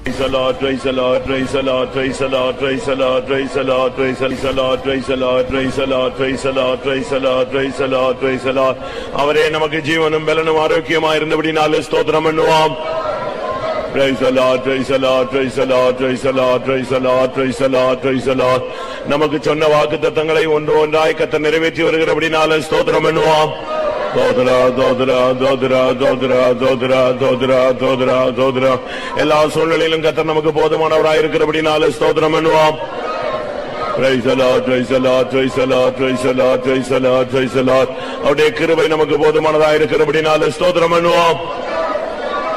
Praise the Lord, praise the Lord, praise the Lord, praise the Lord, praise the Lord, praise the Lord, praise the Lord, praise the Lord, praise the Lord, praise the Lord, praise the Lord, praise the Lord, praise the Lord. அவரே நமக்கு ஜீவனும் பலனும் ஆரோக்கியமாய் இருந்தபடினாலே ஸ்தோத்திரம் பண்ணுவோம். Praise the Lord, praise the Lord, praise the Lord, praise the Lord, praise the Lord, praise the Lord, praise the Lord. நமக்கு சொன்ன வாக்குத்தத்தங்களை ஒன்று ஒன்றாய் கர்த்தர் நிறைவேற்றி வருகிறபடினாலே ஸ்தோத்திரம் பண்ணுவோம். தோத்ரா தோத்ரா தோத்ரா தோத்ரா தோத்ரா தோத்ரா தோத்ரா தோத்ரா. எல்லா சூழ்நிலையிலும் கர்த்தர் நமக்கு போதுமானவராய் இருக்கிறபடினாலே ஸ்தோத்திரம் பண்ணுவோம். Praise the Lord, praise the Lord, praise the Lord, praise the Lord, praise the Lord, praise the Lord. அவருடைய கிருபை நமக்கு போதுமானதாய் இருக்கிறபடினாலே ஸ்தோத்திரம் பண்ணுவோம்.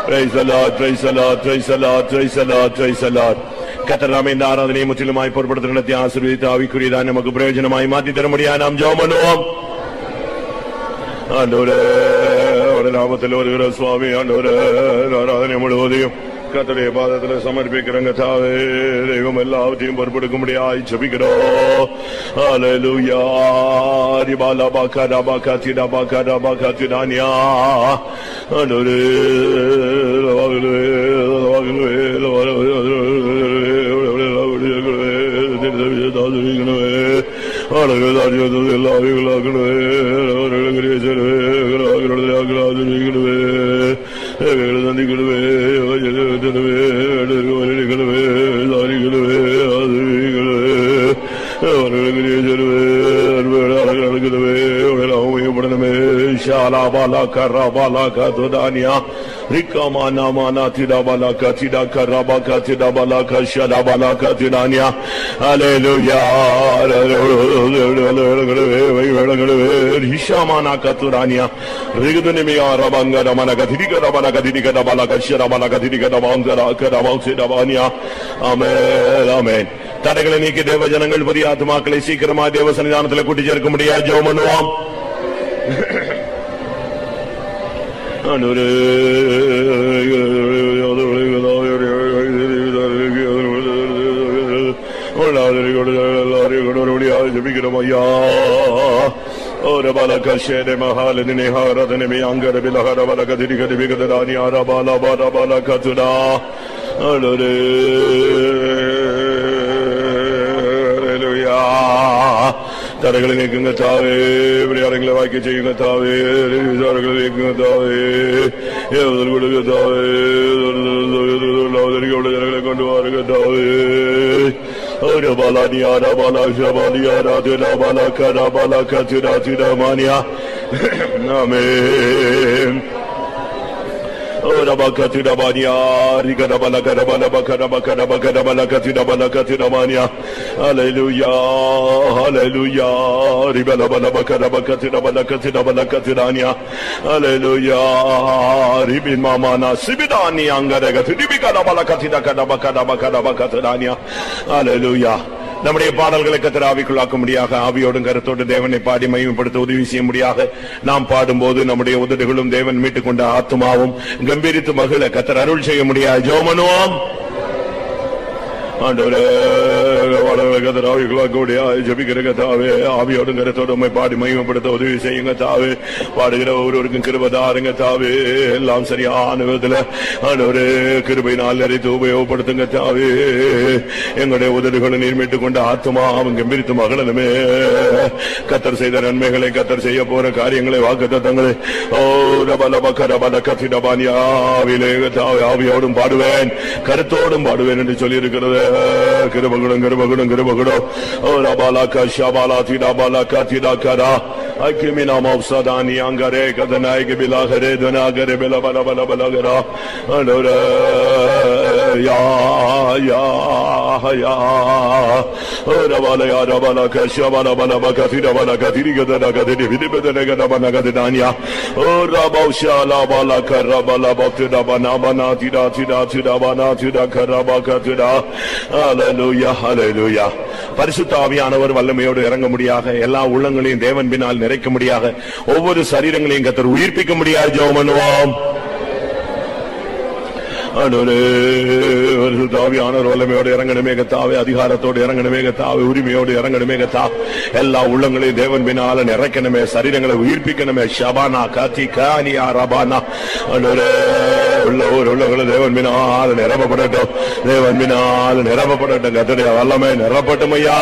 Praise the Lord, praise the Lord, praise the Lord, praise the Lord, praise the Lord. கர்த்தர் நாமே இந்த ஆராதனையை முற்றிலுமாய் பொறுப்படுத்த நடத்தி ஆசீர்வதித்து ஆவிக்குரியதாய் நமக்கு பிரயோஜனமாய் மாற்றி தரும்படியாய் நாம் ஜெபம் பண்ணுவோம். ஆண்டவரே, அவருடைய நாமத்தில் வருகிற சுவாமி, ஆண்டவரே, ஆராதனை முழுவதையும் கர்த்தருடைய பாதத்தில் சமர்ப்பிக்கிறங்க. தாவே, தெய்வம் எல்லாவற்றையும் பொறுப்பெடுக்கும்படியாய் ஜெபிக்கிறோம். ஹல்லேலூயா. ரிபாலா பாகா பாகா திடா பாகா பாகா திடானியா. ஆண்டவரே, Rikamana mana tida balaka tida karabaka tida balaka shada balaka tidania. Hallelujah. Hishamana katurania. Rigudunimi arabanga ramana kathidika ramana kathidika balaka shada balaka thidika ramangara karamautsida bania. Amen. Amen. தடைகளை நீக்கி தேவ ஜனங்கள் புதிய ஆத்துமாக்களை சீக்கிரமா தேவ சன்னிதானத்தில் கூட்டி சேர்க்க முடியாது. ஜெபம் பண்ணுவோம். ஜபிக்கிறோமையா. ஒரு பலக சேர மகாலினி ஹாரதனி அங்கர பிலஹர பலக திரிகதி விகதராணி அரபால பல கதுடா. தடைகளை நீக்குங்க தாவே, விளையாடுகளை வாக்கி செய்யுங்க தாவே, விசாரங்களை நீக்குங்க தாவே, ஏவுதல் கொடுங்க தாவே, ஜனங்களை கொண்டு வாருங்க தாவே. ஒரு பாலானியாரா பாலா ஷபாலியாரா திரா பாலா கரா பாலா கதிரா திரா மானியா. Amen. Rabakatida Mania, Rigada Balakada Balabakada Bakada Bakada Balakatida Balakatida Mania. Hallelujah, Hallelujah. Ribala Balabakada Bakatida Balakatida Balakatidania. Hallelujah. Ribin Mamana Sibidani Angaraga Tidibikada Balakatida Bakada Bakada Bakatidania. Hallelujah. நம்முடைய பாடல்களை கர்த்தர் ஆவிக்குள்ளாக்கும்படியாக ஆவியோடும் கருத்தோடு தேவனை பாடி மகிமைப்படுத்த உதவி செய்யும்படியாக நாம் பாடும்போது நம்முடைய உதடுகளும் தேவன் மீட்டுக் கொண்ட ஆத்துமாவும் கம்பீரித்து மகிழ கர்த்தர் அருள் செய்ய முடியாது. ஜெபம் பண்ணுவோம். ஆண்டவரே, கர்த்தர் ஆவிக்குள்ளாக்கும்படியாக ஜெபிக்கிற தாவே, ஆவியோடும் கருத்தோடு பாடி மகிமைப்படுத்த உதவி செய்யுங்க தாவே. பாடுகிற ஒருவருக்கும் கிருபை தாருங்க தாவே. எல்லாம் சரியான விதத்தில் ஆண்டவரே கிருபையினால் நிறைத்து உபயோகப்படுத்துங்க தாவே. எங்களுடைய உதடுகளை நீர் மீட்டுக் கொண்ட ஆத்துமாவும் கம்பீரித்து மகளனுமே. கர்த்தர் செய்த நன்மைகளை, கர்த்தர் செய்ய போற காரியங்களை, வாக்குத்தத்தங்களை ஆவியோடும் பாடுவேன், கருத்தோடும் பாடுவேன் என்று சொல்லி இருக்கிறது. கிருபகுடம் கிருபகுடம் கிருபகுடம். ஓ ரபாலா ஷபாலா திடா பாலா திடா கரா அகிமினா மௌசதானி அங்கரே கதனாய் பிலாகரே துனாகரே பில பல பல பலகரா. ஆண்டவரே, யா யா யா. ஓ ரபாலா ரபாலா ஷபாலா பல பகதிரா பல கதிரி கதனா கதிரி விதிபதன கதபன கதனானியா. ஓ ரபாஷாலா பல கரபல பக்திதா பனா பனா திடா திடா திடா பனா திடா கரபா கதிரா. ஹல்லேலூயா, ஹல்லேலூயா. பரிசுத்த ஆவியானவர் வல்லமையோடு இறங்க முடியாக, எல்லா உள்ளங்களையும் தேவன் பின்னால் நிறைக்க முடியாக, ஒவ்வொரு சரீரங்களையும் கர்த்தர் உயிர்ப்பிக்க முடியாது. ஜெபம் பண்ணுவோம். ஆண்டவரே, பரிசுத்தாவியானவர் வல்லமையோடு இறங்கணுமே கர்த்தாவே, அதிகாரத்தோடு இறங்கணுமே கர்த்தாவே, உரிமையோடு இறங்கணுமே கர்த்தாவே, எல்லா உள்ளங்களையும் தேவன் பின்னால நிறைக்கணுமே, சரீரங்களை உயிர்ப்பிக்கணுமே. ஷபானா காத்தி கானியா ரபானா உள்ளவர்களும் தேவன் பின்னால் நிரப்பப்படட்டும், தேவன் பின்னால் நிரப்பப்படட்டும். கர்த்தருடைய வல்லமை நிரப்பட்டும் ஐயா.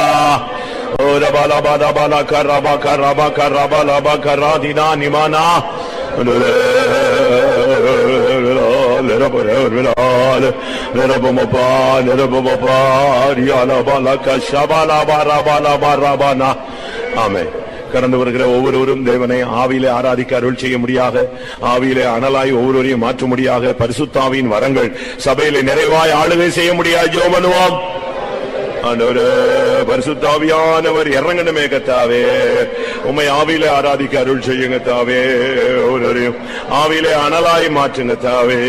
ஓ ரபாலா பாதா பாலா கரபா கரபா கரபா லபா கராதினா நிமானா கடந்து வருகிற ஒவ்வொருவரும் தேவனை ஆவியிலே ஆராதிக்க அருள் செய்ய முடியாக, ஆவியிலே அனலாய் ஒவ்வொருவரையும் மாற்ற முடியாக, பரிசுத்தாவின் வரங்கள் சபையிலே நிறைவாய் ஆளுகை செய்ய முடியாது. ஜெபம் பண்ணுவோம். ஆண்டவரே, பரிசுத்தாவியானவர் இறங்கணுமே கர்த்தாவே, உம்மை ஆவியிலே ஆராதிக்க அருள் செய்யுங்க தாவே. ஒவ்வொருவரையும் ஆவியிலே அனலாய் மாற்றுங்க தாவே.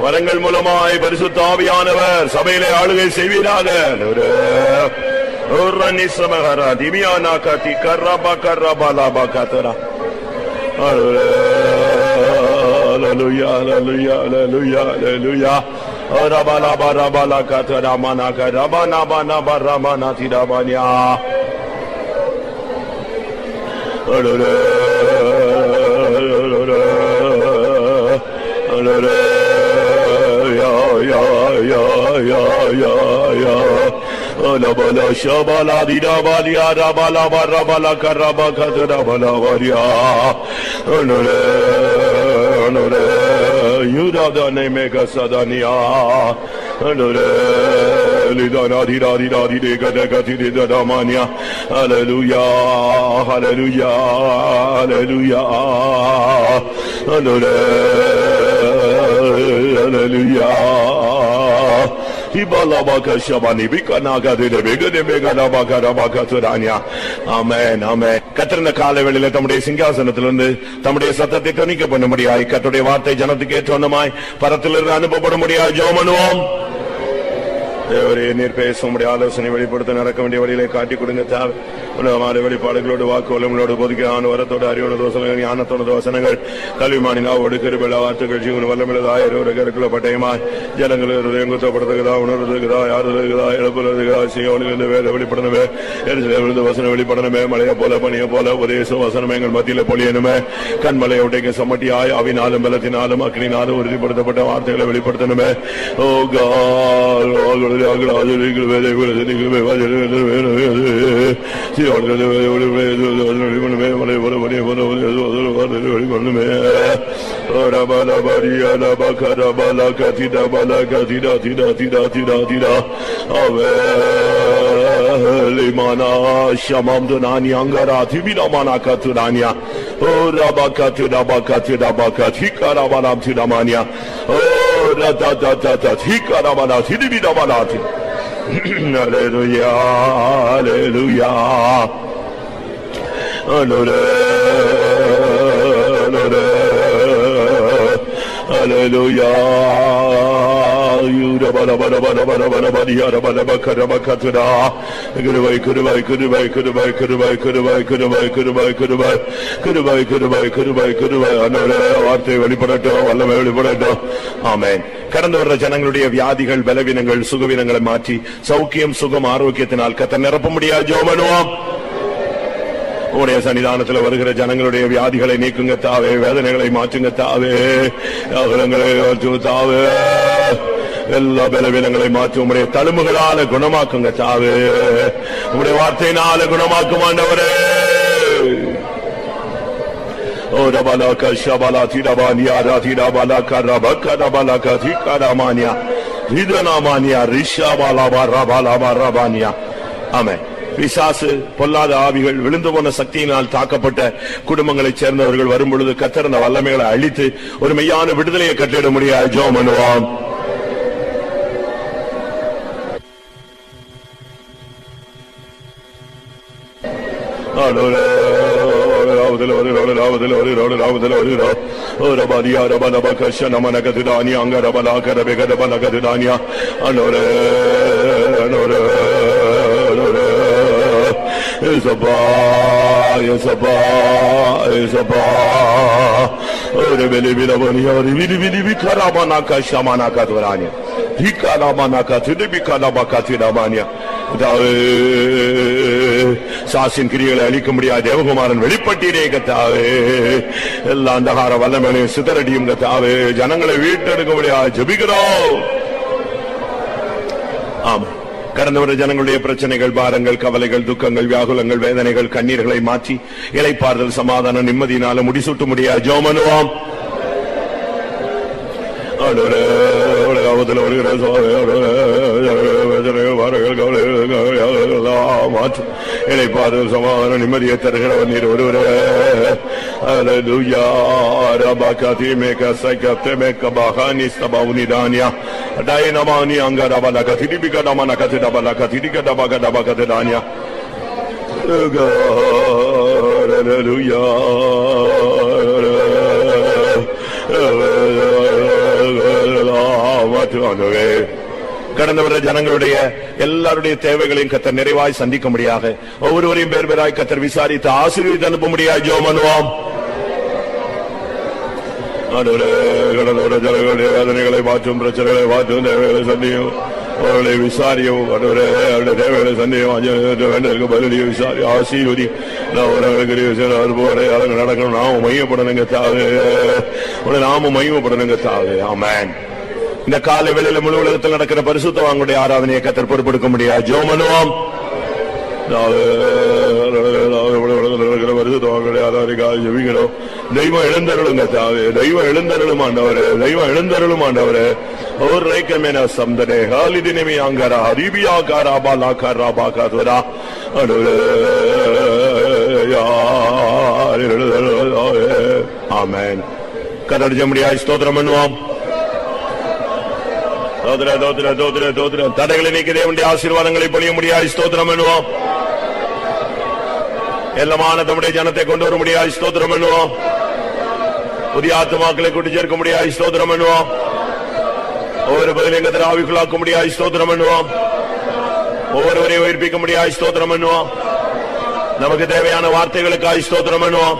வரங்கள் மூலமாய் பரிசுத்தாவியானவர் சபையிலே ஆளுகை செய்வீராக. திமியானா காத்தி கர்ரபா கர்ரபா லாபா காத்தரா. ஹல்லேலூயா ஹல்லேலூயா ஹல்லேலூயா ஹல்லேலூயா. ரபலா பரபலா காத்தரா மனா கரபனா பனா பரமனா திரபனியா. Bala shabala dida balia rabala barabala karaba kadra bala varia. Onore yuda da nemega sadania. Onore lidana dida dida dida gada gadi dida mania. Hallelujah, hallelujah, hallelujah. Onore hallelujah. கர்த்தர் காலவேளையிலே தம்முடைய சிங்காசனத்திலிருந்து தம்முடைய சத்தத்தை தொனிக்க பண்ண முடியாது. கர்த்தருடைய வார்த்தை ஜனத்துக்கு ஏற்றவண்ணமாய் பரத்திலிருந்து அனுப்பப்பட முடியாது. ஜெபம் பண்ணுவோம். தேவரே, நீர் பேச முடிய ஆலோசனை வெளிப்படுத்த நடக்க வேண்டிய வழியிலே காட்டி கொடுங்க தாவே. உலகமான வெளிப்பாடுகளோடு வாக்குவலங்களோடு பொதுக்கான வரத்தோடு அறிவோட தோசனங்கள் ஞானத்தோட தோசனங்கள் கல்விமானினாவோடு கருவிழா வார்த்தைகள் ஜீவன் வல்லமிழதாயிரம் பட்டயமாய் ஜனங்கள் குத்தப்படுத்துகிறதா, உணர்வுகிறதா, யாருகிறதா, எழுப்புறதுகிறா, செய்யோனுக்கு வேலை வெளிப்படணுமே, விழுந்து வசனம் வெளிப்படணுமே, மழையை போல பணியை போல உபதேசம் வசனம் எங்கள் மத்தியில பொழியணுமே. கண்மலையை உடைக்க சமட்டியாய் அவினாலும் பலத்தினாலும் அக்னினாலும் உறுதிப்படுத்தப்பட்ட வார்த்தைகளை வெளிப்படுத்தணுமே. ஓ God, limana shamam dunani angara thibina mana katurania. Oh rabakatu rabakatu rabakatu karabalam tidamania. Oh ratatata hikarabana thidibidabanati. Hallelujah, hallelujah, hallelujah, hallelujah. வார்த்தை வெளிப்படட்டும், வல்லமை வெளிப்படட்டும். ஆமென். கடந்து வர்ற ஜனங்களுடைய வியாதிகள், பலவீனங்கள், சுகவீனங்களை மாற்றி சௌக்கியம், சுகம், ஆரோக்கியத்தினால் கர்த்தர் நிரப்ப முடியாது. ஜெபம் பண்ணுவோம். உடைய சன்னிதானத்தில் வருகிற ஜனங்களுடைய வியாதிகளை நீக்குங்க தாவே, வேதனைகளை மாற்றுங்க தாவே, அகலங்களை தாவே, எல்லா பலவீனங்களை மாற்றி உடைய தழும்புகளால குணமாக்குங்க தாவே, உடைய வார்த்தையினால குணமாக்கும் ஆண்டவரே. ஓ ரபலா கஷபலா திரபானியா ராதிரபலா கரபகரபலா கதிகரமானியா ரிதனாமானியா ரிஷாபலா ரபலா ரபானியா. ஆமென். பிசாசு, பொல்லாத ஆவிகள், விழுந்து போன சக்தியினால் தாக்கப்பட்ட குடும்பங்களைச் சேர்ந்தவர்கள் வரும் பொழுது கர்த்தர் அந்த வல்லமைகளை அழித்து ஒரு மெய்யான விடுதலையை கட்டிட முடியாது. ஜெபம் பண்ணுவோம். சாசின் கிரிகளை அழிக்க முடியாது தேவகுமாரன் வெளிப்பட்டீரே கத்தாவே. எல்லா அந்தகார வல்லமையும் சிதறடியும் கத்தாவே. ஜனங்களை வீட்டெடுக்க முடியாது ஜெபிக்கிறோம். ஆமா, கடந்த ஒரு ஜனங்களுடைய பிரச்சனைகள், பாரங்கள், கவலைகள், துக்கங்கள், வியாகுலங்கள், வேதனைகள், கண்ணீர்களை மாற்றி இளைப்பாறுதல், சமாதானம், நிம்மதியினால முடிசூட்ட முடியாது ஜெபம் பண்ணுவோம். இளைப்பாறுதல், சமாதானம், நிம்மதியை தருகிறவர் நீர் ஒருவரே. கடந்த வர ஜனங்களுடைய எல்லாருடைய தேவைகளையும் கத்தர் நிறைவாய் சந்திக்க முடியாது. ஒவ்வொருவரையும் பேர் பேராய் கத்தர் விசாரித்து ஆசீர்வதித்து அனுப்ப முடியாது ஜெபம் பண்ணுவோம். கடந்த ஜனங்களுடைய வேதனைகளை மாற்றும், பிரச்சனைகளை மாற்றும், தேவைகளை சந்தியும், அவர்களை விசாரியும், அவருடைய தேவைகளை சந்தியும், பதிலையும் விசாரி ஆசீர்வதி. நடக்கணும், நாம மையப்படணுங்க தாவே, நாம மையப்படணுங்க தாவே. ஆமென். இந்த காலை வேளையில முழு உலகத்தில் நடக்கிற பரிசுத்தவான்களுடைய ஆராதனையை கத்தர் பொறுப்பெடுக்க முடியாது ஜெபம் பண்ணுவோம். தெய்வம் எழுந்தருளுங்க தாவே, தெய்வம் எழுந்தருளும் ஆண்டவரே, தெய்வம் எழுந்தருளும் ஆண்டவரே. ஒரு ரைக்கமேன சம்தனே ஹாலிதினமி அங்கரா ஹரிபியாகாரா பாலாகாரா பாகாதுரா ஆமென். கத்தர் ஜெபமுடியாய் ஸ்தோத்திரம் பண்ணுவோம். தடைகளை நீக்க தேவனுடைய ஆசீர்வாதங்களை பொழிய முடியாது ஸ்தோத்திரம் பண்ணுவோம். எல்லாமான தம்முடைய ஜனத்தை கொண்டு வர முடியாது ஸ்தோத்திரம் பண்ணுவோம். புதிய ஆத்துமாக்களை கூட்டி சேர்க்க முடியாது ஸ்தோத்திரம் பண்ணுவோம். ஒவ்வொரு பதிலையும் கத்தர் ஆவிக்குள்ளாக்க முடியாது ஸ்தோத்திரம் பண்ணுவோம். ஒவ்வொருவரையும் உயிர்ப்பிக்க முடியாது ஸ்தோத்திரம் பண்ணுவோம். நமக்கு தேவையான வார்த்தைகளுக்காக ஸ்தோத்திரம் பண்ணுவோம்.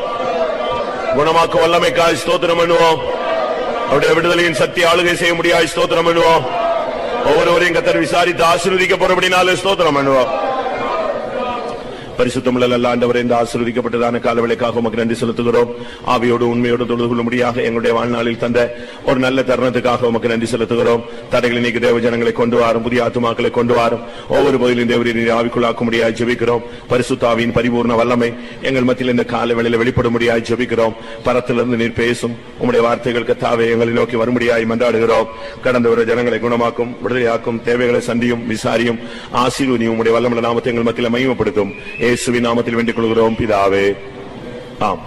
குணமாக்க வல்லமைக்காக ஸ்தோத்திரம் பண்ணுவோம். அவருடைய விடுதலையின் சக்தி ஆளுகை செய்ய முடியாது ஸ்தோத்திரம் பண்ணுவோம். ஒவ்வொருவரையும் கத்தர் விசாரித்து ஆசீர்வதிக்க போறபடினாலே ஸ்தோத்திரம் பண்ணுவோம். பரிசுத்தமுள்ள ஆண்டவரே, இந்த ஆசீர்வதிக்கப்பட்டதான காலவேளைக்காக உமக்கு நன்றி செலுத்துகிறோம். ஆவியோடு உண்மையோடு தொழுது கொள்ளும்படியாக எங்களுடைய வாழ்நாளில் தந்த ஒரு நல்ல தருணத்துக்காக உமக்கு நன்றி செலுத்துகிறோம். தடைகளை நீக்கி தேவ ஜனங்களை கொண்டு வாரும், புதிய ஆத்துமாக்களை கொண்டு வாரும். ஒவ்வொரு பதிலும் தேவரை ஆவிக்குள்ளாக்க முடியாது ஜெபிக்கிறோம். பரிசுத்தாவின் பரிபூர்ண வல்லமை எங்கள் மத்தியில் இந்த காலவேளையில் வெளிப்பட முடியாது ஜெபிக்கிறோம். பரத்திலிருந்து நீர் பேசும் உம்முடைய வார்த்தைகள் கத்தாவே எங்களை நோக்கி வரும்படியாய் மன்றாடுகிறோம். கடந்த ஒரு ஜனங்களை குணமாக்கும், விடுதலையாக்கும், தேவைகளை சந்தியும், விசாரியும், ஆசீர்வதியும் உம்முடைய வல்லமுள்ள நாமத்தை எங்கள் மத்தியில் மகிமைப்படுத்தும். இயேசுவின் நாமத்தில் வேண்டிக் கொள்கிறோம் பிதாவே. ஆம்.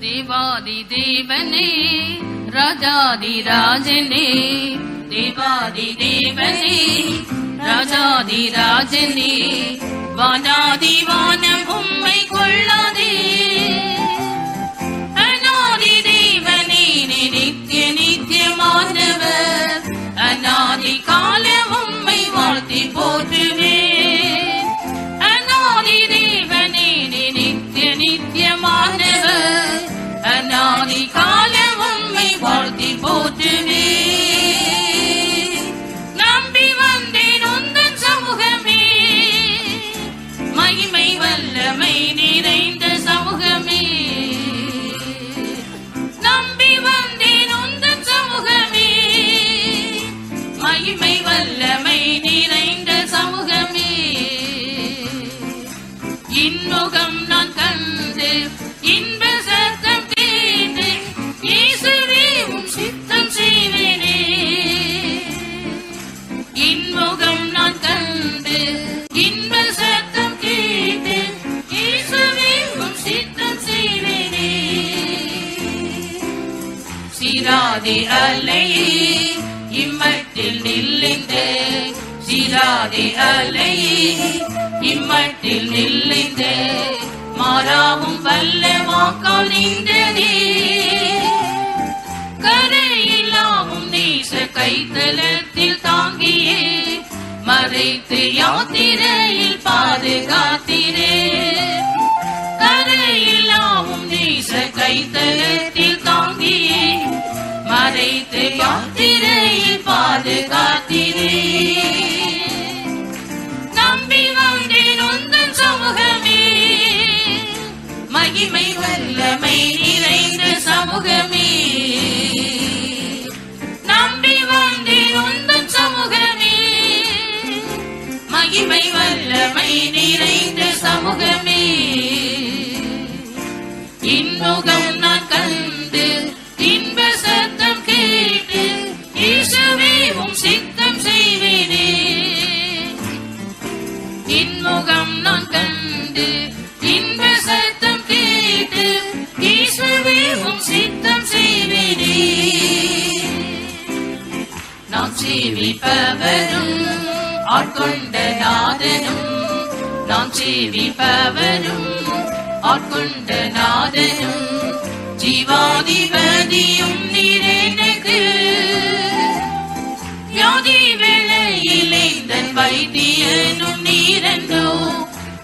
தேவாதி தேவனே ராஜாதி ராஜனே, தேவாதி தேவனே ராஜாதி ராஜனே, வானாதி வானம் உம்மை கொள்ளாதே. அநாதி தேவனே நித்திய நித்தியமானவர், அநாதி காலம் உம்மை வாழ்த்தி போற்றுவே. அநாதி தேவனே நித்திய நித்தியமானவர், அநாதி காலம் உம்மை வாழ்த்தி போற்றுவே. நம்பி வந்தேன் உந்தன் சமூகமே, மகிமை வல்லமை நிறைந்த மாறாதே அலையே இம்மட்டில் நில்லைந்த மாறாவும் வல்ல வாக்கால் நின்றதே கரையில்லாவும் நேச கைத்தலத்தில் தாங்கியே மறைத்து யாத்திரையில் பாதுகாத்திரே கரையில்லாவும் நேச கைத்தலத்தில் தாங்கியே மறைத்து யாத்திரையில் பாதுகாத்திரே நம்பி வந்தேன் உந்தன் சமூகமே மகிமை வல்லமை நிறைந்த சமூகமே நம்பி வந்தேன் உந்தன் சமூகமே மகிமை வல்லமை நிறைந்த சமூகமே இன்முகம் நான் கண்டு இன்ப சத்தம் கேட்டு இயேசுவே உம் சித்தம் செய்வேனே இன்முகம் நான் கண்டு இன்ப சத்தம் கேட்டு இயேசுவே உம் சித்தம் செய்வேனே நாம் சேவிப்பவரும் ஆட்கொண்ட நாதனும் நாம் சேவிப்பவரும் ஆட்கொண்ட நாதனும் ஜீவாதிபதியும் நீரெனக்கு வியாதி வேளையிலே தன் வைத்தியனும் நீரன்றோ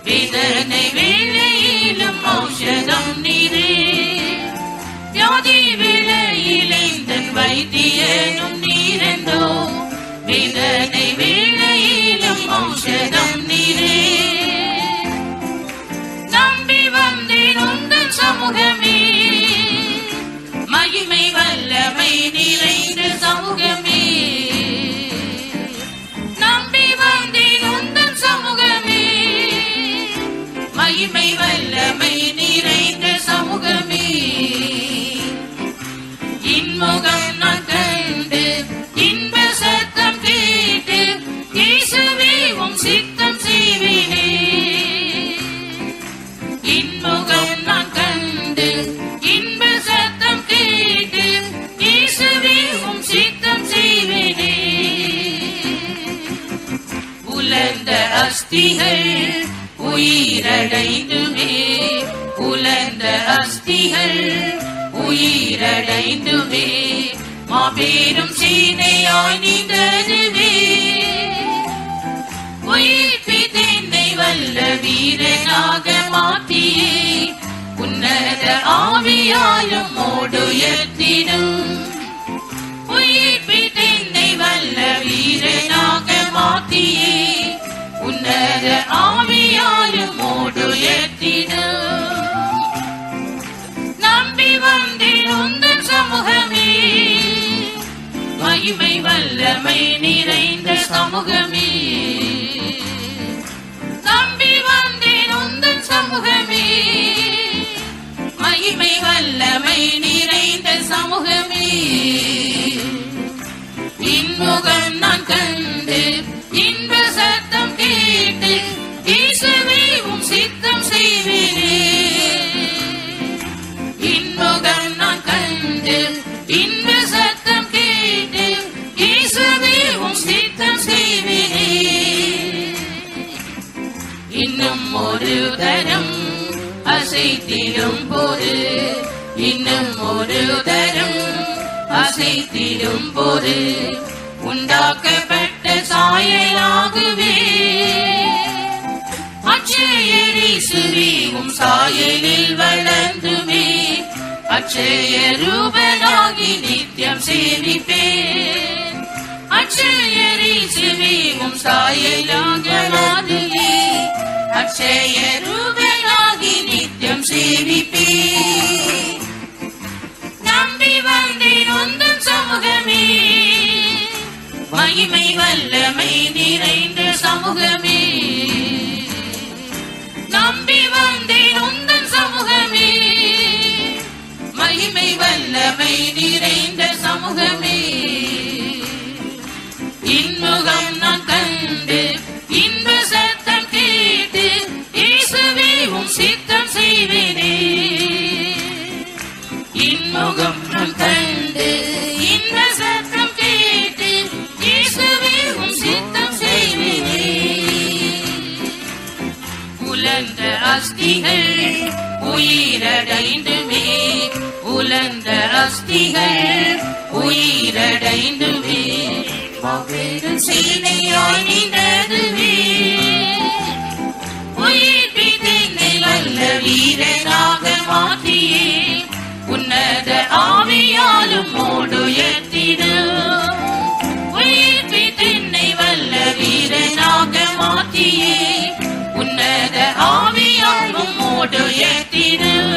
வேதனை வேளையிலும் ஔஷதம் நீரே வியாதி வேளையிலே தன் வைத்தியனும் நீரன்றோ வேதனை வேளையிலும் ஔஷதம் நீரே நம்பி வந்தேன் உந்தன் சமூகமே மகிமை வல்லமை நிறைந்த சமூகமே நம்பி வந்தேன் உந்தன் சமூகமே மகிமை வல்லமை நிறைந்த சமூகமே இன்முகம் நான் கண்டு இன்ப சத்தம் கேட்டு இயேசுவே உம் சித்தம் செய்வேனே இன்முகம் நான் கண்டு இன்ப சத்தம் கேட்டு இயேசுவே உம் சித்தம் செய்வேனே உலர்ந்த அஸ்திகள் உயிரடைந்துமே உலர்ந்த அஸ்திகள் உயிரடைந்துமே மாபெரும் சீனையாய் நீந்ததுவே உயிர்ப்பித்தென்னை வல்ல வீரனாக மாற்றியே உன்னத ஆவியாலும் ஓடுயர்த்திடும் உயிர்ப்பித்தென்னை வல்ல வீரனாக மாற்றியே உன்னத ஆவியாலும் ஓடுயர்த்திடும் நம்பி வந்தேன் உந்தன் சமூகமே மகிமை வல்லமை நிறைந்த சமூகமே நம்பி வந்தேன் உந்தன் சமூகமே மகிமை வல்லமை நிறைந்த சமூகமே இன்முகம் நான் கண்டு இன்ப சத்தம் கேட்டு இயேசுவே உம் சித்தம் செய்வேனே இன்முகம் நான் கண்டு இன்ப சத்தம் கேட்டு இயேசுவே உம் சித்தம் செய்வேனே இன்னும் ஒரு தரம் அசைத்திடும் போது இன்னும் ஒரு தரம் அசைத்திடும் போது உண்டாக்கப்பட்ட சாயலாகவே அச்சேயரீசுவே உம் சாயலில் வளர்ந்துமே அச்சய ரூபனாகி நித்தியம் சேவிப்பேன் அச்சேயரீசுவே உம் சாயலாக மாதியே அச்சய ரூபனாகி நித்தியம் சேவிப்பேன் நம்பி வந்தேன் உந்தன் சமூகமே மகிமை வல்லமை நிறைந்த சமூகமே நம்பி வந்தேன் உந்தன் சமூகமே மகிமை வல்லமை நிறைந்த சமூகமே இன்முகம் நான் கண்டு இன்ப சத்தம் கேட்டு இயேசுவே உம் சித்தம் செய்வேனே இன்முகம் நான் கண்டு இன்ப சத்தம் கேட்டு இயேசுவே உம் சித்தம் செய்வேனே அஸ்திகள் உயிரடைந்துமே, உலர்ந்த அஸ்திகள் உயிரடைந்துமே, மாபெரும் சேனையாய் நின்றதுவே. உயிர்ப்பித்தென்னை வல்ல வீரனாக மாற்றியே, உன்னத ஆவியாலும் மூடுயர்த்திடும். உயிர்ப்பித்தென்னை வல்ல வீரனாக மாற்றியே, உன்னத ஆவியாலும் மூடுயர்த்திடும்.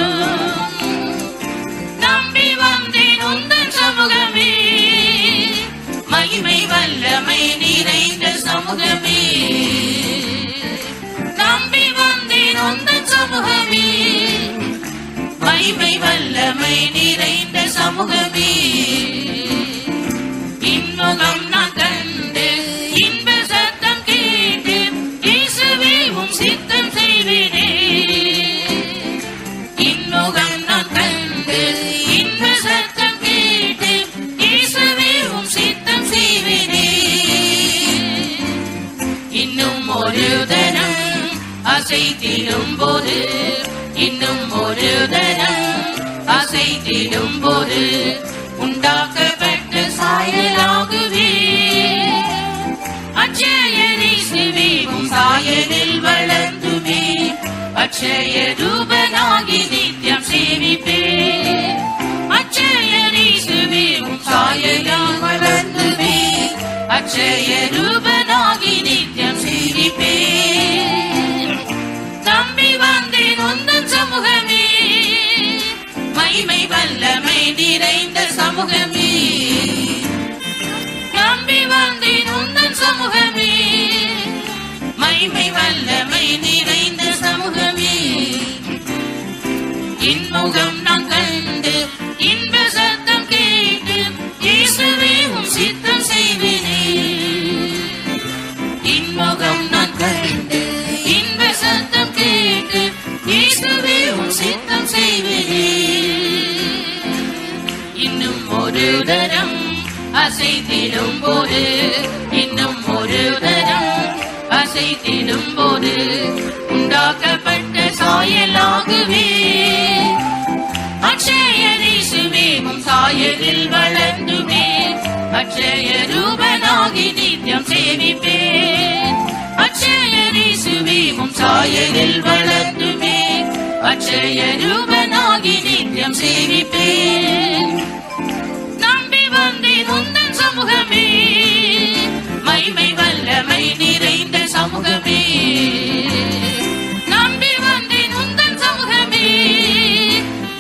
நம்பி வந்தேன் உந்தன் சமூகமே, மகிமை வல்லமை நிறைந்த சமூகமே. நம்பி வந்தேன் உந்தன் சமூகமே, மகிமை வல்லமை நிறைந்த சமூகமே. இன்முகம் நான் கண்டு இன்ப சத்தம் கேட்டு, இயேசுவே உம் சித்தம் செய்வேனே. இன்முகம் நான் கண்டு இன்ப சத்தம் கேட்டு, இயேசுவே உம் சித்தம் செய்வேனே. இன்னும் ஒரு தரம் அசைத்திடும் போது, இன்னும் ஒரு தரம் அசைத்திடும் போது, உண்டாக்கப்பட்ட சாயலாகவே அட்சயரீசுவே உம் சாயலில் வளர்ந்துமே, அட்சய ரூபனாகி நித்தியம் சேவிப்பே. அட்சயரீசுவே உம் சாயலில் வளர்ந்துமே, அட்சய ரூபனாகி நித்தியம் சேவிப்பே. நம்பி வந்தேன் உந்தன் சமூகமே, மகிமை வல்லமை நிறைந்த சமூகமே. நம்பி வந்தேன் உந்தன் சமூகமே, மகிமை வல்லமை நிறைந்த சமூகமே. இன்முகம் நான் கண்டு இன்ப சத்தம் கேட்டு, இயேசுவே உம் சித்தம் செய்வேனே. இன்முகம் நான் கண்டு இன்ப சத்தம் கேட்டு, இயேசுவே உம் சித்தம் செய்வேனே. இன்னும் ஒரு தரம் அசைத்திடும் போது, இன்னும் ஒரு தரம் அசைத்திடும் போது, உண்டாக்கப்பட்ட சாயலாகவே அட்சயரீசுவே உம் சாயலில் வளர்ந்துமே, அட்சய ரூபனாகி நித்தியம் சேவிப்பே. அட்சயரீசுவே உம் சாயலில் வளர்ந்துமே, அட்சய ரூபனாகி நித்தியம் சேவிப்பே. நம்பி வந்தேன் உந்தன் சமூகமே, மகிமை வல்லமை நிறைந்த சமூகமே. நம்பி வந்தேன் உந்தன் சமூகமே,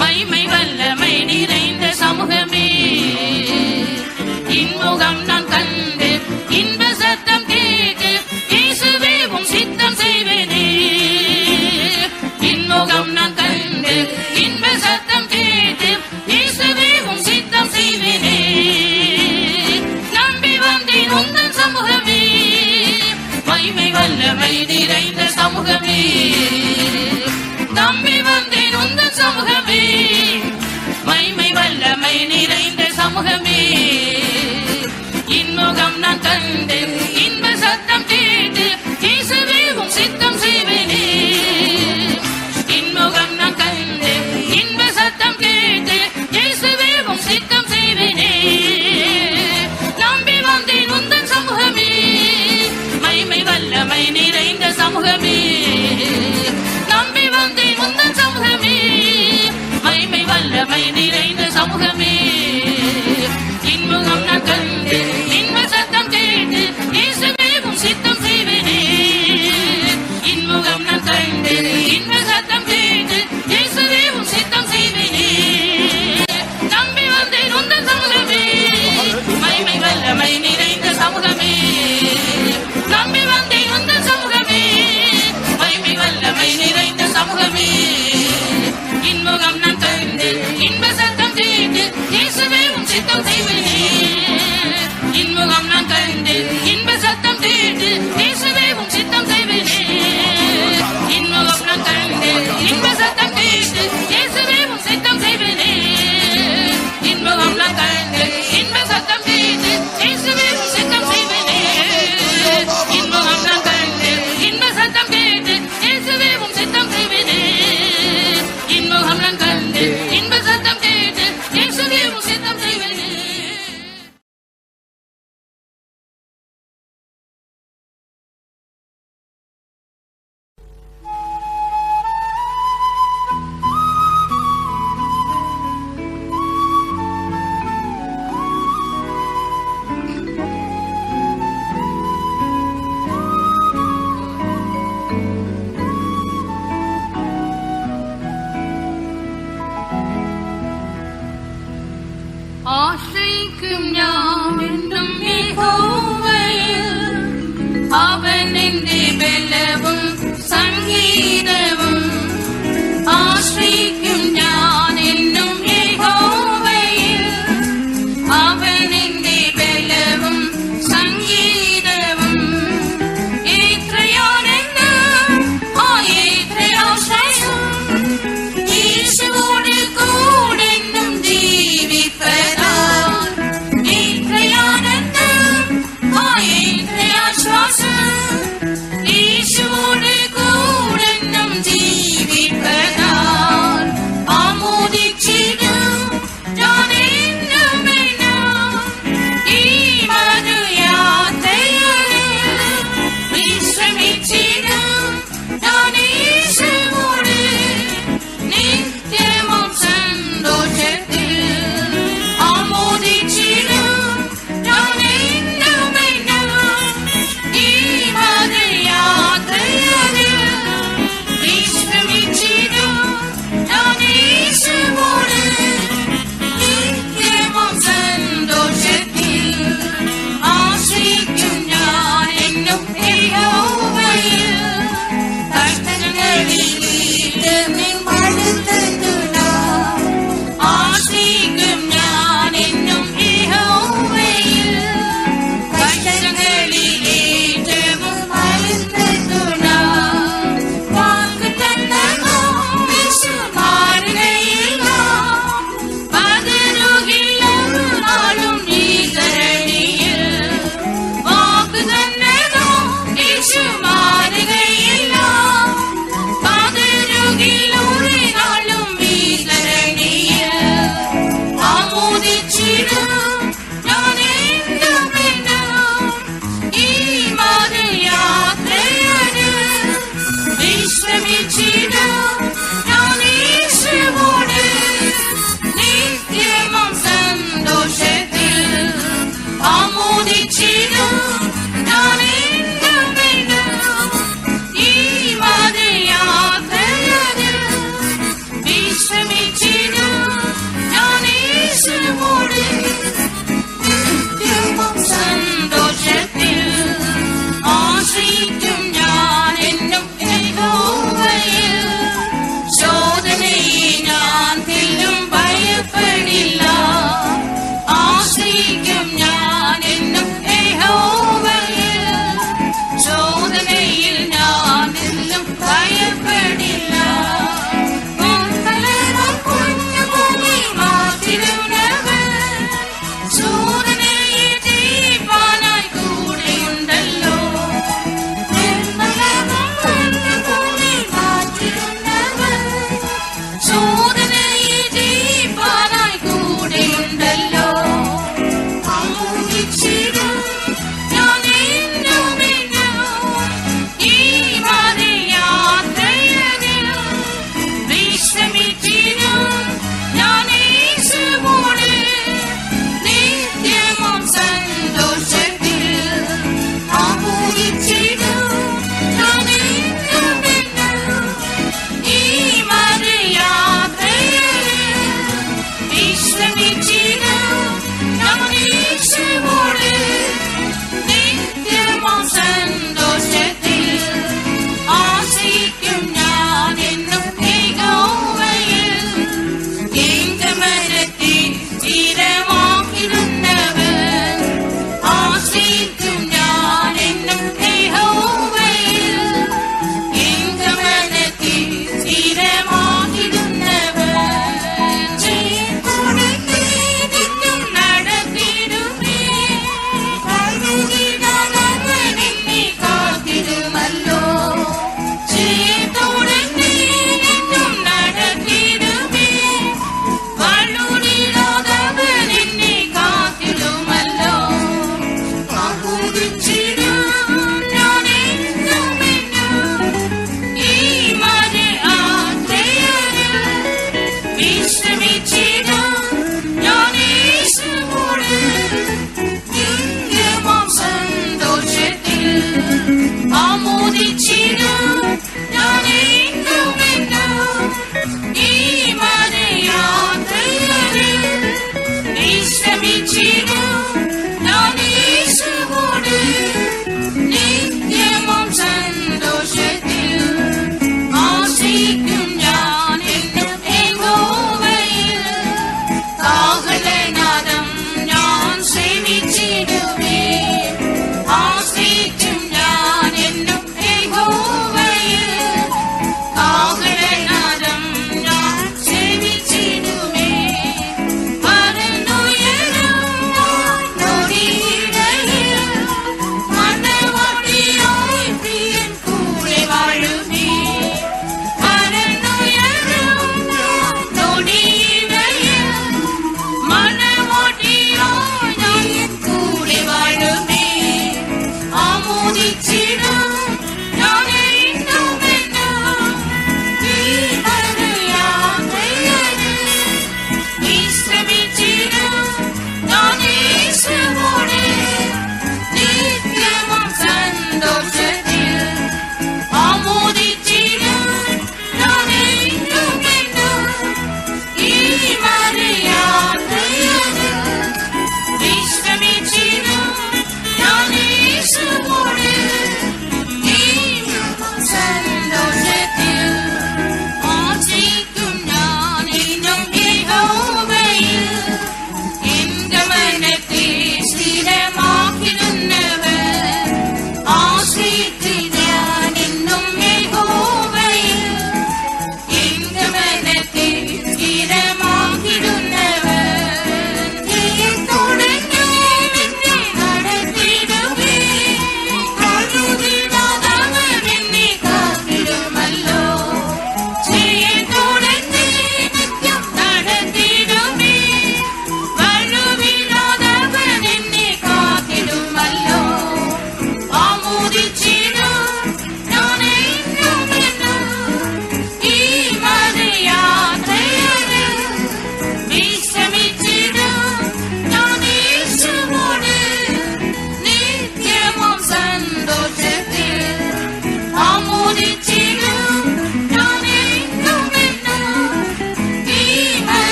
மகிமை வல்லமை நிறைந்த சமூகமே. இன்முகம் நான் கண்டு இன்ப சத்தம் கேட்டு, இயேசுவே உம் சித்தம் செய்வேனே. இன்முகம் நான் கண்டு இன்ப சத்தம் கேட்டு, இயேசுவே உம் சித்தம் செய்வேனே. நம்பி வந்தேன் உந்தன் சமூகமே, மகிமை வல்லமை நிறைந்த சமூகமே. நம்பி வந்தேன் உந்தன் சமூகமே, மகிமை வல்லமை நிறைந்த சமூகமே. இன்முகம் நான் கண்டு இன்ப சத்தம் கேட்டு, இயேசுவே உம் சித்தம் செய்வேனே. இன்முகம் நான் கண்டு இன்ப சத்தம் கேட்டு, இயேசுவே உம் சித்தம் செய்வேனே. நம்பி வந்தேன் உந்தன் சமூகமே, மகிமை வல்லமை நிறைந்த சமூகமே. நம்பி வந்தேன் உந்தன் சமூகமே, மகிமை வல்லமை நிறைந்த சமூகமே. இன்முகம் நான் கண்டு இன்ப சத்தம் கேட்டு, இயேசுவே உம் சித்தம் செய்வேனே. இன்முகம் நான் கண்டு இன்ப சத்தம் கேட்டு, இயேசுவே உம் சித்தம் செய்வேனே. நம்பி வந்தேன் உந்தன் சமூகமே, மகிமை வல்லமை நிறைந்த சமூகமே. நம்பி வந்தேன் உந்தன் சமூகமே, மகிமை வல்லமை நிறைந்த சமூகமே. இன்முகம் நான் கண்டு இன்ப சத்தம் கேட்டு,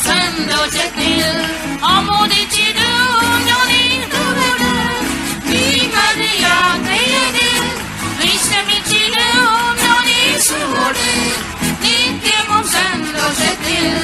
சந்தோஷத்தில் ஆமோதிச்சிடும் நீ மரியாதையது விஷ்ணமிச்சிடும் யோனேசுவோடு நித்தியமும் சந்தோஷத்தில்.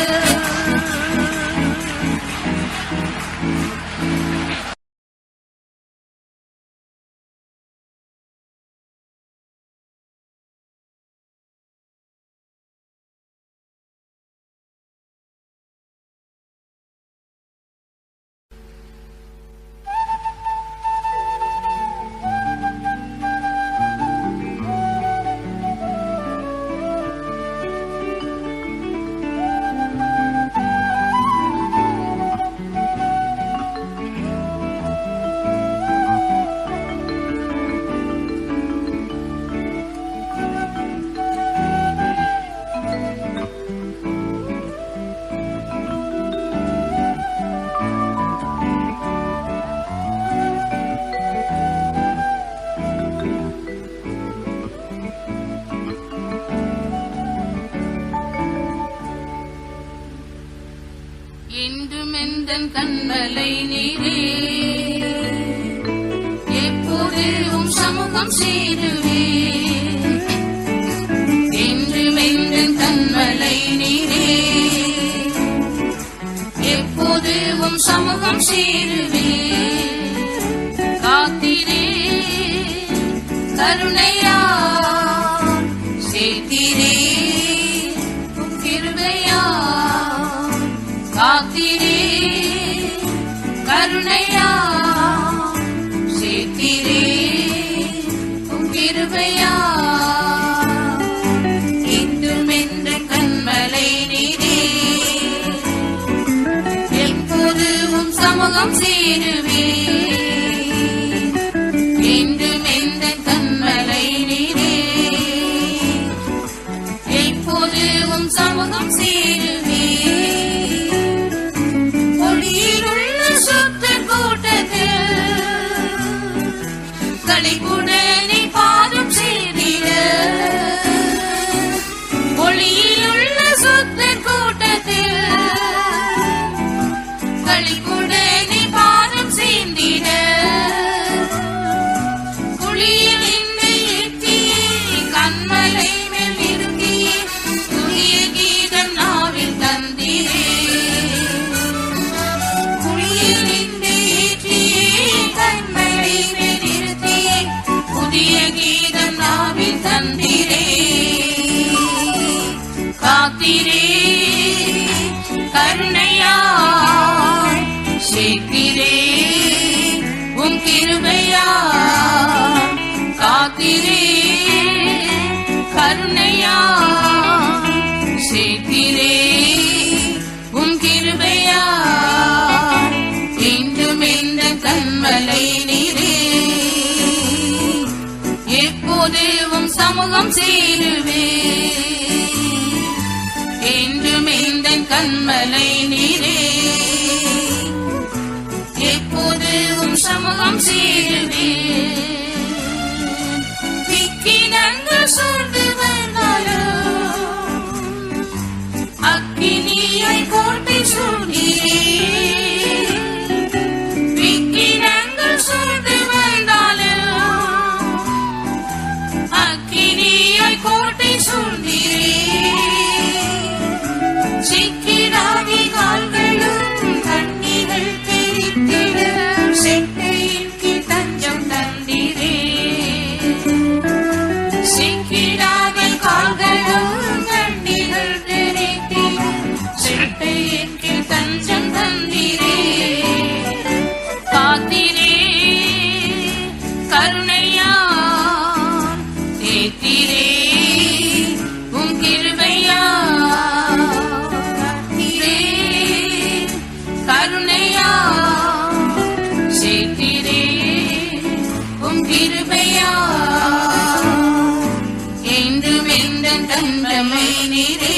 என்றுமெந்தன் கண்மலை நீரே எப்போது உம் சமூகம் சேருவே. என்றுமெந்தன் கண்மலை நீரே எப்போது உம் சமூகம் சேருவே. காத்திரே கருணையா சேர்த்திரே கிருபையா. காத்திரே கருணையா சேர்த்திரே கிருபையா. இன்றுமென்ற கண்மலை நீரே எப்போதும் சமூகம் சேருவே. இன்றுமென்ற கண்மலை நீரே எப்போதும் சமூகம் சேருவே. களிப்புடனே பாதம் செய்திட ஒளியிலுள்ள சுத்த கூட்டத்தில் களிப்புடனே பாதம் செய்திட குளியில் இந்த எட்டியே கண்மலை மேல் இருந்தியே துணிய கீதம் நாவில் தந்திரே. குளியில் இந்த எட்டியே கண்மலை புதிய கீதம் நாவில் தந்திரே. காத்திரே கருணையா சேர்த்திரே உம் கிருபையா. காத்திரே கருணையா சேர்த்திரே உம் கிருபையா. என்றும் இந்த கண்மலை நீரே எப்போதும் சமூகம் சேருவே. என்றும் இந்த கண்மலை நீரே எப்போதும் சமூகம் சேருவே. திக்கினங்கள் சூழ்ந்து வந்தாலும் அக்கினியை கோட்டை சூழ்கிறே. திக்கினங்கள் சூழ்ந்து கோட்டை சூழ்ந்திரே. சிக்கிடாதி கால்களும் கண்ணிகள் தெரித்திட செட்டையின் கீழ் தஞ்சம் தந்திரே. சிக்கிடாதி கால்களும் கண்ணிகள் தெரித்திட செட்டையின் கீழ் தஞ்சம் தந்திரே. காத்திரே கருணையா சேர்த்திரே உம் கிருபையா. காத்திரே கருணையா சேர்த்திரே உம் கிருபையா. என்றும் எந்த தந்தமை நீரே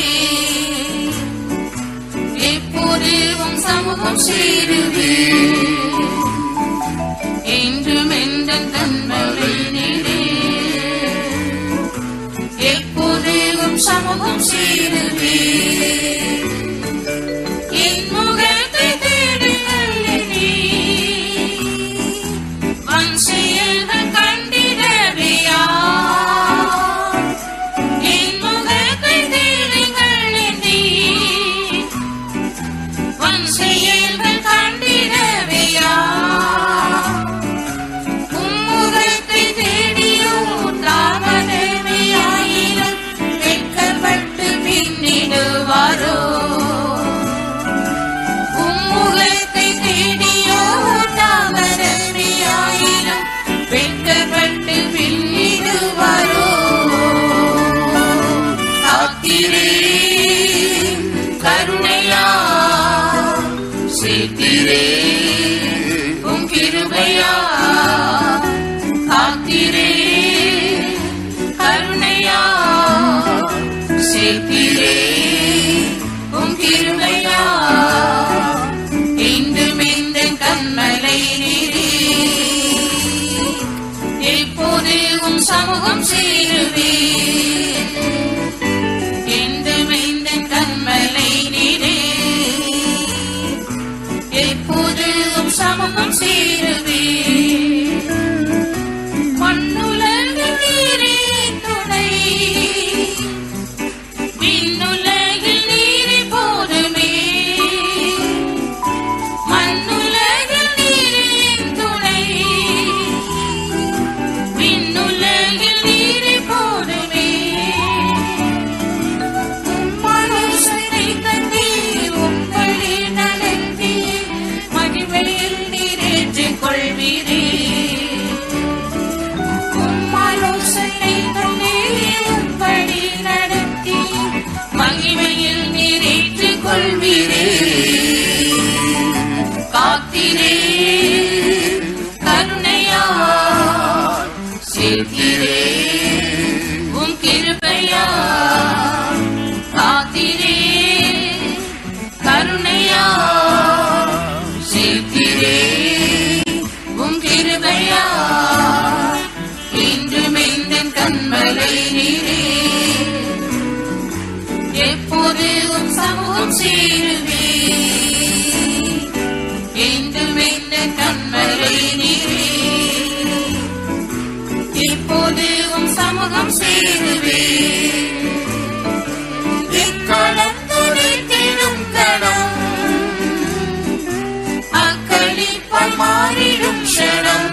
எப்போதும் சமூகம் சேருவே. என்றும் எந்த தந்தமை நீரே எப்போதும் சமூகம் சேருவே என் முகத்தை தேடுங்கள் என்னே வன் செயல்கள் கண்டிடவியா என் முகத்தை தேடுங்கள் என்னே வன் செயல்கள் கண்டிடவியா உம்முகத்தை தேடியோ தாமதமையாயிரம் வெட்கப்பட்டு பின்னிடுவாரோ உம்முகத்தை தேடியோ தாமதமையாயிரம் வெட்கப்பட்டு பின்னிடுவாரோ காத்திரே கருணையா சேர்த்திரே உம் கிருபையா காத்திரே கருணையா சேர்த்திரே உம் கிருபையா இன்றும் இந்த கண்மலை நீரே எப்போது உம் சமூகம் சேருவே இன்றும் இந்த கண்மலை நீரே எப்போது உம் சமூகம் சேருவே மண்ணுலகில் நீரே துணை விண்ணுலகில் நீரே போதுமே மண்ணுலகில் நீரே துணை விண்ணுலகில் நீரே போதுமே உம்மாலோசனை தந்தி உங்களை நடத்தி மகிமையில் நீரேற்றிக் கொள்வீரே உம்மாலோசனை தந்தி உங்களை நடத்தி மகிமையில் நீரேற்றிக் கொள்வீரே காத்திரே கருணையா சேர்த்திரே உம் கிருபையா காத்திரே கருணையா சேர்த்திரே உம் கிருபையா இன்றும் இந்த கண்மலை நீரே எப்போது உம் சமூகம் சேருவே இன்றும் இந்த கண்மலை நீரே எப்போது உம் சமூகம் சேருவே எக்காலம் துணித்திடும் கணம் அக்களிப்பாய் மாறிடும் க்ஷணம்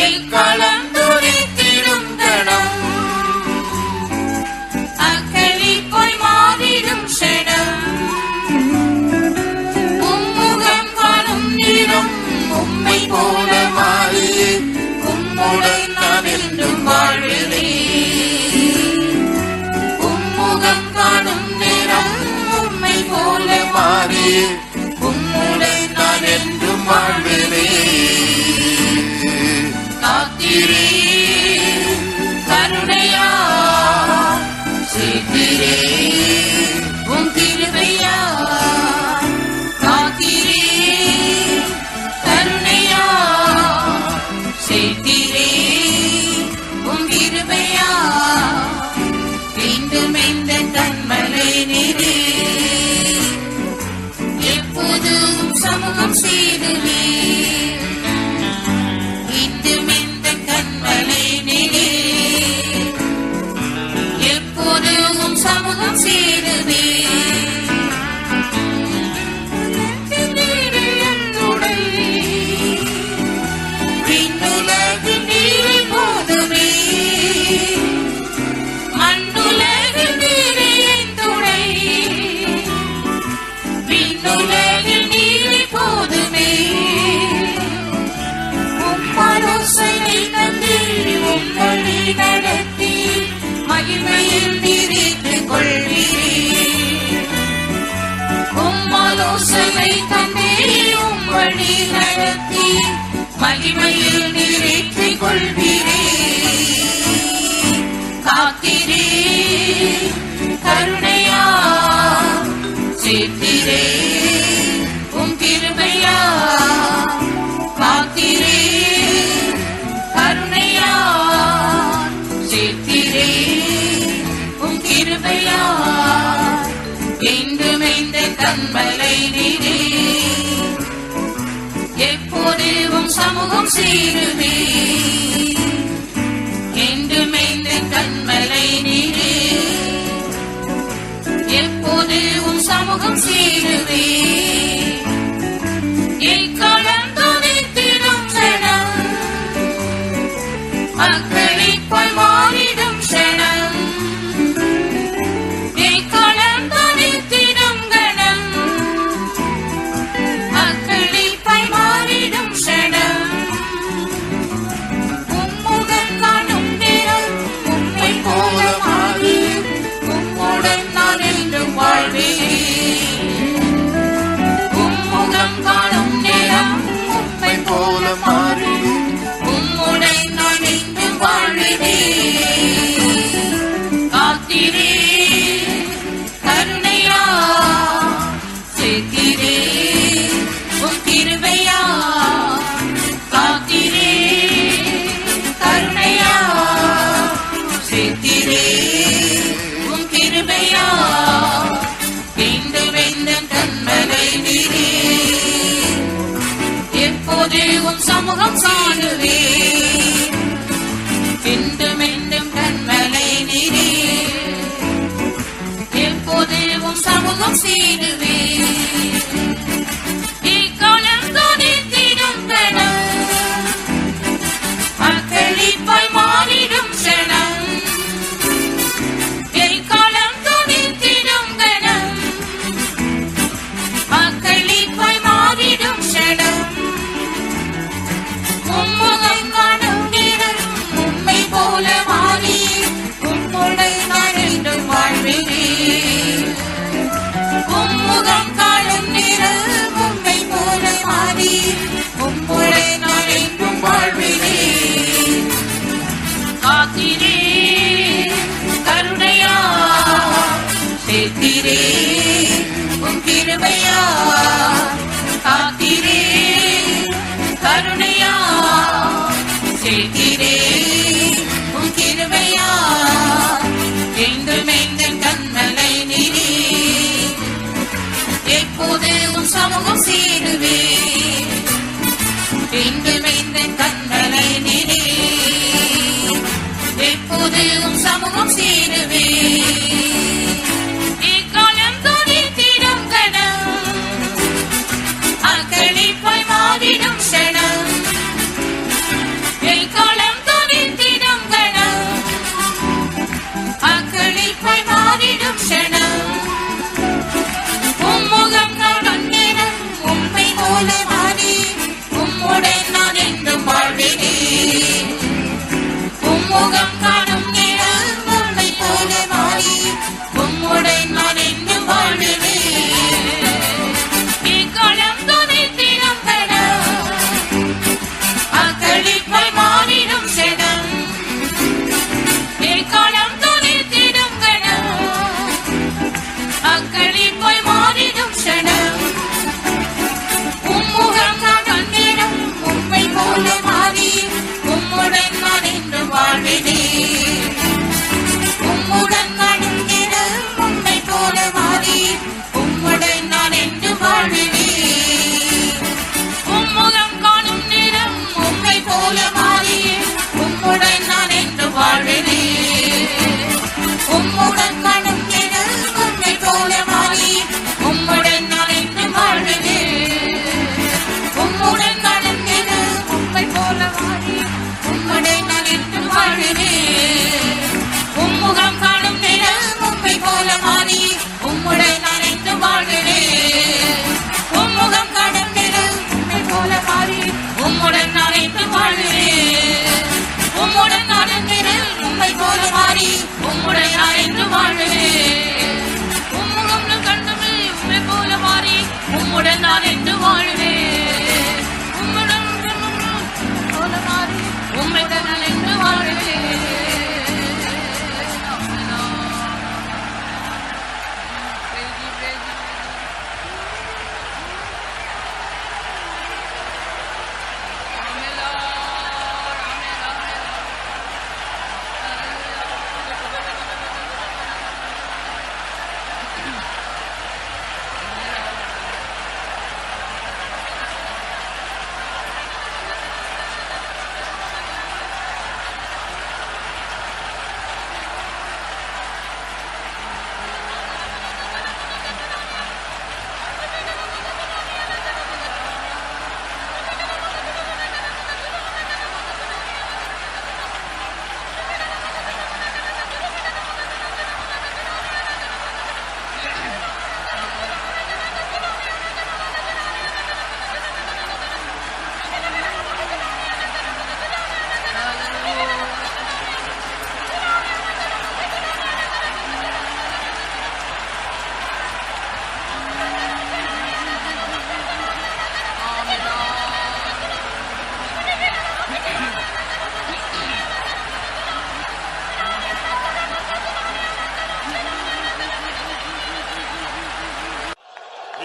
எக்காலம் துணித்திடும் கணம் அக்களிப்பாய் மாறிடும் க்ஷணம் உம்முகம் காணும் நிறம் உம்மை போல மாறியே உம்முடன் நான் என்றும் வாழ்வேனே உம்முகம் காணும் நிறம் உம்மை போல மாறியே உம்முடன் நான் என்றும் வாழ்வேனே காத்திரே கருணையா சேர்த்திரே உம் கிருபையா காத்திரே கருணையா சேர்த்திரே உம் கிருபையா மீண்டும் இந்த கண்மலை நீரே எப்போதும் சமூகம் சேருவே மீண்டும் இந்த கண்மலை நீரே எப்போதும் சமூகம் சேருவே விண்ணுலகில் நீரே போதுமே மண்ணுலகில் நீரே துணை விண்ணுலகில் நீரே போதுமே உம்மாலோசனை தந்தி உங்களை நடத்தி மகிமையில் நீரேற்றிக் கொள்வீரே உம்மாலோசனை தந்தி உங்களை நடத்தி மகிமையில் நீரேற்றிக் கொள்வீரே காத்திரே கருணையா சேர்த்திரே உம் கிருபையா காத்திரே கருணையா சேர்த்திரே கிருபையா என்றும் இந்த கண்மலை நீரே எப்போதும் சமூகம் சேருவே என்றும் இந்த கண்மலை நீரே எப்போதும் சமூகம் சேருவே எக்காலம் துதித்திடும் சனம் அக்களிப்பாய் மாறிடும் சனம் எக்காலம் துதித்திடும் கணம் அக்களிப்பாய் மாறிடும் சனம் உம்முகம் காணும் நேரம் உம்மை போல மாறி உம்முடன் நான் என்றும் வாழ்வேன் உம்முகம் காணும் நேரம் உம்மை போல மாறி உம்முடன் நான் என்றும் வாழ்வேன் காத்திரே கருணையா சேர்க்கிறே உம் கிருபையா காத்திரே கருணையா சேர்க்கிறே உம் கிருபையா வேண்டும் வேண்டும் கண்மலை நீரே எப்போதும் சமூகம் சாடுவே வேண்டும் வேண்டும் கண்மலை நீரே எப்போதும் சமூகம் சேருவே இக்காலம் துதித்திடும் கணம் அக்களிப்பாய் மாறிடும் சனம் எக்காலம் துதித்திடும் கணம் அக்களிப்பாய் மாறிடும் சனம் உம்முகம் காணும் நேரம் உம்மை போல மாறி உம்முடன் நான் என்றும் வாழ்வேன் உம்முகம் காணும் நேரம் உம்மை போல மாறி உம்முடன் நான் என்றும் வாழ்வேன் காத்திரே கருணையா சேர்த்திரே உம் கிருபையா காத்திரே கருணையா சேர்த்திரே உம் கிருபையா என்றும் எங்கள் கண்மலை நீரே எப்போதும் சமூகம் சேருவே என்றும் எங்கள் கண்மலை நீரே எப்போதும் சமூகம் சேருவே இக்காலம் துதித்திடும் கணம் அக்களிப்பாய் மாறிடும் சனம் எக்காலம் துதித்திடும் கணம் அக்களிப்பாய் மாறிடும் சனம் உம்முகம் காணும் நேரம் உம்மை போல மாறி உம்முடன் நான் என்றும் வாழ்வேன் உம்முகம் காணும் நேரம் உம்மை போல மாறி உம்முடன் நான் என்றும் வாழ்வேன் இக்காலம் துதித்திடும் கணம் அக்களிப்பாய் மாறிடும் சனம் எக்காலம் துதித்திடும் கணம் அக்களிப்பாய் மாறிடும் சனம் உம்முகம் காணும் நேரம் உம்மை போல மாறி உம்முடன் நான் என்றும் வாழ்வேன் உம்முடன் காணும் நேரம் உம்மை போல மாறி உம்முடன் நான் என்றும் வாழ்வேன் உம்முகம் காணும் நேரம் உம்மை போல மாறி உம்முடன் நான் என்றும் வாழ்வேன் உம்முடன் காணும் நேரம் உம்மை போல மாறி உம்முடன் நான் என்றும் வாழ்வேன் உம்முடன் காணும் நேரம் உம்மை போல மாறி உம்முடன் நான் என்றும் வாழ்வேன் உம்முகம் காணும் நேரம் உம்மை போல மாறி உம்முடன் நான் என்றும் வாழ்வேன் உம்முகம் காணும் நேரம் உம்மை போல மாறி உம்முடன் நான் என்றும் வாழ்வேன் உம்முடன் காணும் நேரம் உம்மை போல மாறி உம்முடன் நான் என்றும் வாழ்வேன்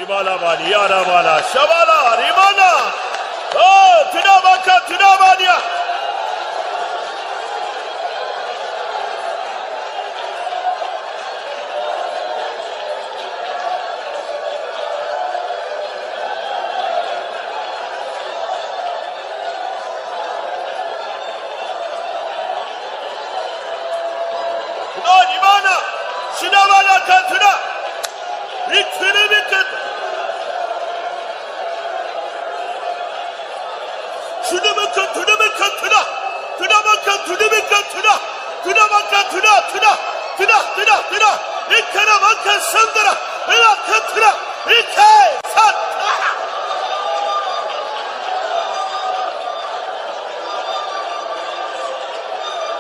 Ribalabadi Yarabala Shabala Rimana Oh Tinabaka Tinabadia Rimana Shinabala Katuna Ikfinibikat Shunabaka Tunabaka Tuna Tunabaka Tunabaka Tuna Tunabaka Tuna Tuna Tuna Tuna Tuna Ikanabaka Sandra Ila Katra Ikay Satra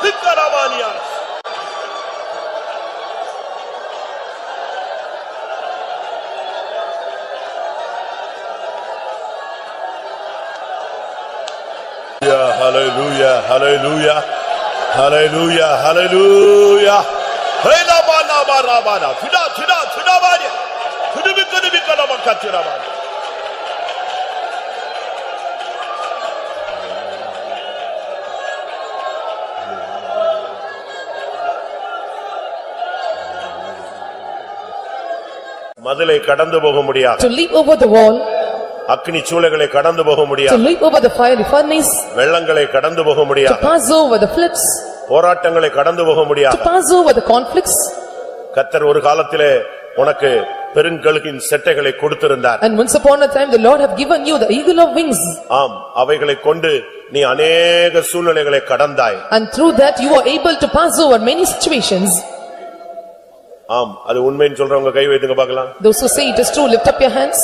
Ikarabania Hallelujah, hallelujah, hallelujah, hallelujah. Hey, la bana bana bana. Tuna bana. Kudubika na makatira bana. மதிலை கடந்து போக முடியாது. To leap over the wall. அக்னி சூளைகளை கடந்து போக To முடியாது. leap over the fiery furnace. வெள்ளங்களை கடந்து போக To முடியாது. pass over the floods. போராட்டங்களை கடந்து போக To முடியாது. pass over the conflicts. கர்த்தர் ஒரு காலத்திலே உனக்கு பெருங்கழுகின் செட்டைகளை கொடுத்திருந்தார். And once upon a time the Lord have given you the eagle of wings. ஆம், அவைகளை கொண்டு நீ அநேக சூழ்நிலைகளை கடந்தாய். And through that you are able to pass over many situations. ஆம், அது உண்மைன்னு சொல்றவங்க கை வைத்துங்க பார்க்கலாம். Those who say it is true, lift up your hands.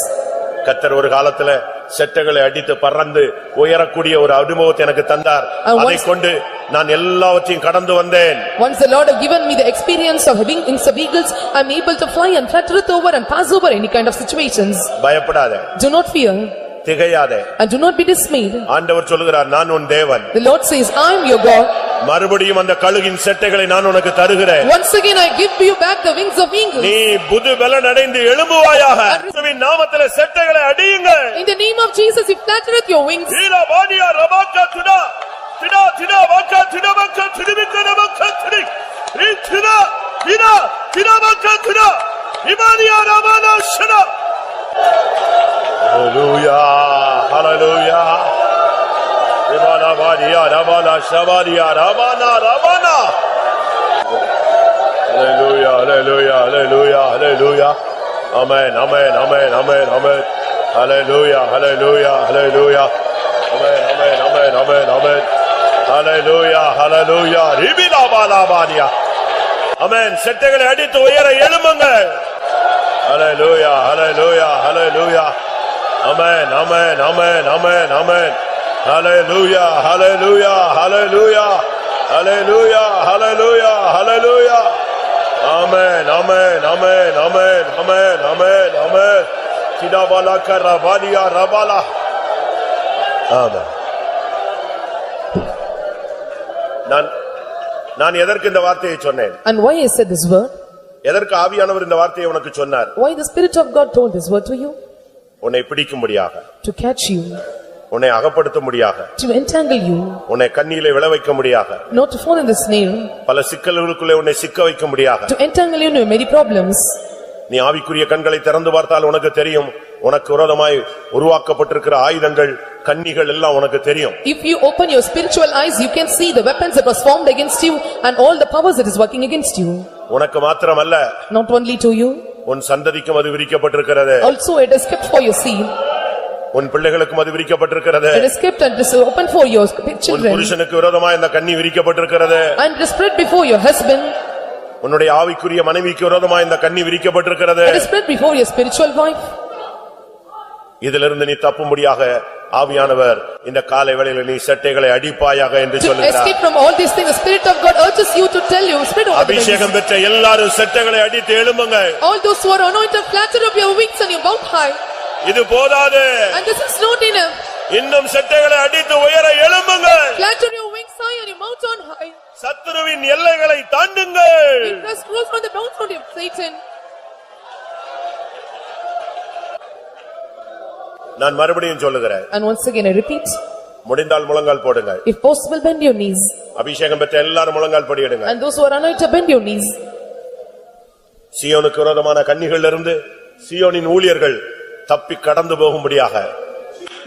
கர்த்தர் ஒரு காலத்துல செட்டைகளை அடித்து பறந்து உயரக்கூடிய ஒரு அனுபவத்தை எனக்கு தந்தார். அதை கொண்டு நான் எல்லாவற்றையும் கடந்து வந்தேன். Once the Lord have given me the experience of having wings of eagles, I am able to fly and flutter over and pass over any kind of situations. பயப்படாதே, Do not fear திகையாதே. and do not be dismayed. ஆண்டவர் சொல்லுகிறார், நான் உன் தேவன். The Lord says, I am your God. மறுபடியும் அந்த கழுகின் செட்டைகளை நான் உனக்கு தருகிறேன். Once again I give you back the wings of eagles. நீ புது பலன் அடைந்து எழும்புவாயாக. இயேசுவின் நாமத்திலே செட்டைகளை அடியுங்கள். In the name of Jesus, you flattereth your wings. ஈரா பானியா ரபாக்கா துனா தினா தினா வாக்கா தினா வாக்கா தினிபிக்கன வாக்கா தினி தினா தினா தினா வாக்கா தினா இமானியா ரபானா ஷனா ஹalleluya hallelujah இமானா Bania ரபானா ஷபானியா ரபானா ரபானா hallelujah hallelujah hallelujah hallelujah amen amen amen amen amen hallelujah hallelujah hallelujah amen amen amen amen amen hallelujah hallelujah ribila balabania amen செட்டைகளை அடித்து உயர எழும்புங்கள் hallelujah hallelujah hallelujah amen amen amen amen amen hallelujah hallelujah hallelujah hallelujah hallelujah hallelujah amen amen amen amen amen amen amen kidabala karavalia rabala amen நான் எதற்கு இந்த வார்த்தையை சொன்னேன்? And why I said this word? எதற்கு ஆவியானவர் இந்த வார்த்தையை உனக்கு சொன்னார்? Why the Spirit of God told this word to you? உன்னை பிடிக்கும்படியாக, To catch you, உன்னை அகப்படுத்தும்படியாக, to entangle you, உன்னை கண்ணியிலே விழ வைக்கும்படியாக, not to fall in the snare, பல சிக்கல்களுக்குள்ளே உன்னை சிக்க வைக்கும்படியாக. to entangle you in many problems. நீ ஆவிக்குரிய கண்களை திறந்து பார்த்தால் உனக்கு தெரியும், உனக்கு விரோதமாய் உருவாக்கப்பட்டிருக்கிற ஆயுதங்கள், கண்ணிகள் எல்லாம் உனக்கு தெரியும். If you open your spiritual eyes, you can see the weapons that was formed against you and all the powers that is working against you. உனக்கு மாத்திரமல்ல, Not only to you, உன் சந்ததிக்கும் அது விரிக்கப்பட்டிருக்கிறது. also it is kept for your seed. உன் பிள்ளைகளுக்கும் அது விரிக்கப்பட்டிருக்கிறது. It is kept and it is open for your உன் children. புருஷனுக்கு விரோதமாய் இந்த கண்ணி விரிக்கப்பட்டிருக்கிறது. And it is spread before your husband. உன்னுடைய ஆவிக்குரிய மனைவிக்கு விரோதமாய் இந்த கண்ணி விரிக்கப்பட்டிருக்கிறது. It is spread before your spiritual wife. இதிலிருந்து நீ தப்பும்படியாக ஆவியானவர் இந்த காலை வேளையிலே நீ செட்டைகளை அடிப்பாயாக என்று To சொல்லுகிறார். escape from all these things, the Spirit of God urges you to tell you, spread over the wings. அபிஷேகம் பெற்ற எல்லாரும் செட்டைகளை அடித்து எழும்புங்கள். All those who are anointed, flatter up your wings and you mount high. இது போதாது, And this is not enough. இன்னும் செட்டைகளை அடித்து உயர எழும்புங்கள். Flatter your wings high and you mount on high. சத்துருவின் எல்லைகளை தாண்டுங்கள். You press close on the bounds of Satan. நான் மறுபடியும் சொல்லுகிறேன். And once again I repeat. முடிந்தால் முழங்கால் போடுங்க. If possible, bend your knees. அபிஷேகம் பெற்ற எல்லாரும் முழங்கால் படியிடுங்க. And those who are anointed, bend your knees. சீயோனுக்கு விரோதமான கன்னிகளிலிருந்து சீயோனின் ஊழியர்கள் தப்பி கடந்து போகும்படியாக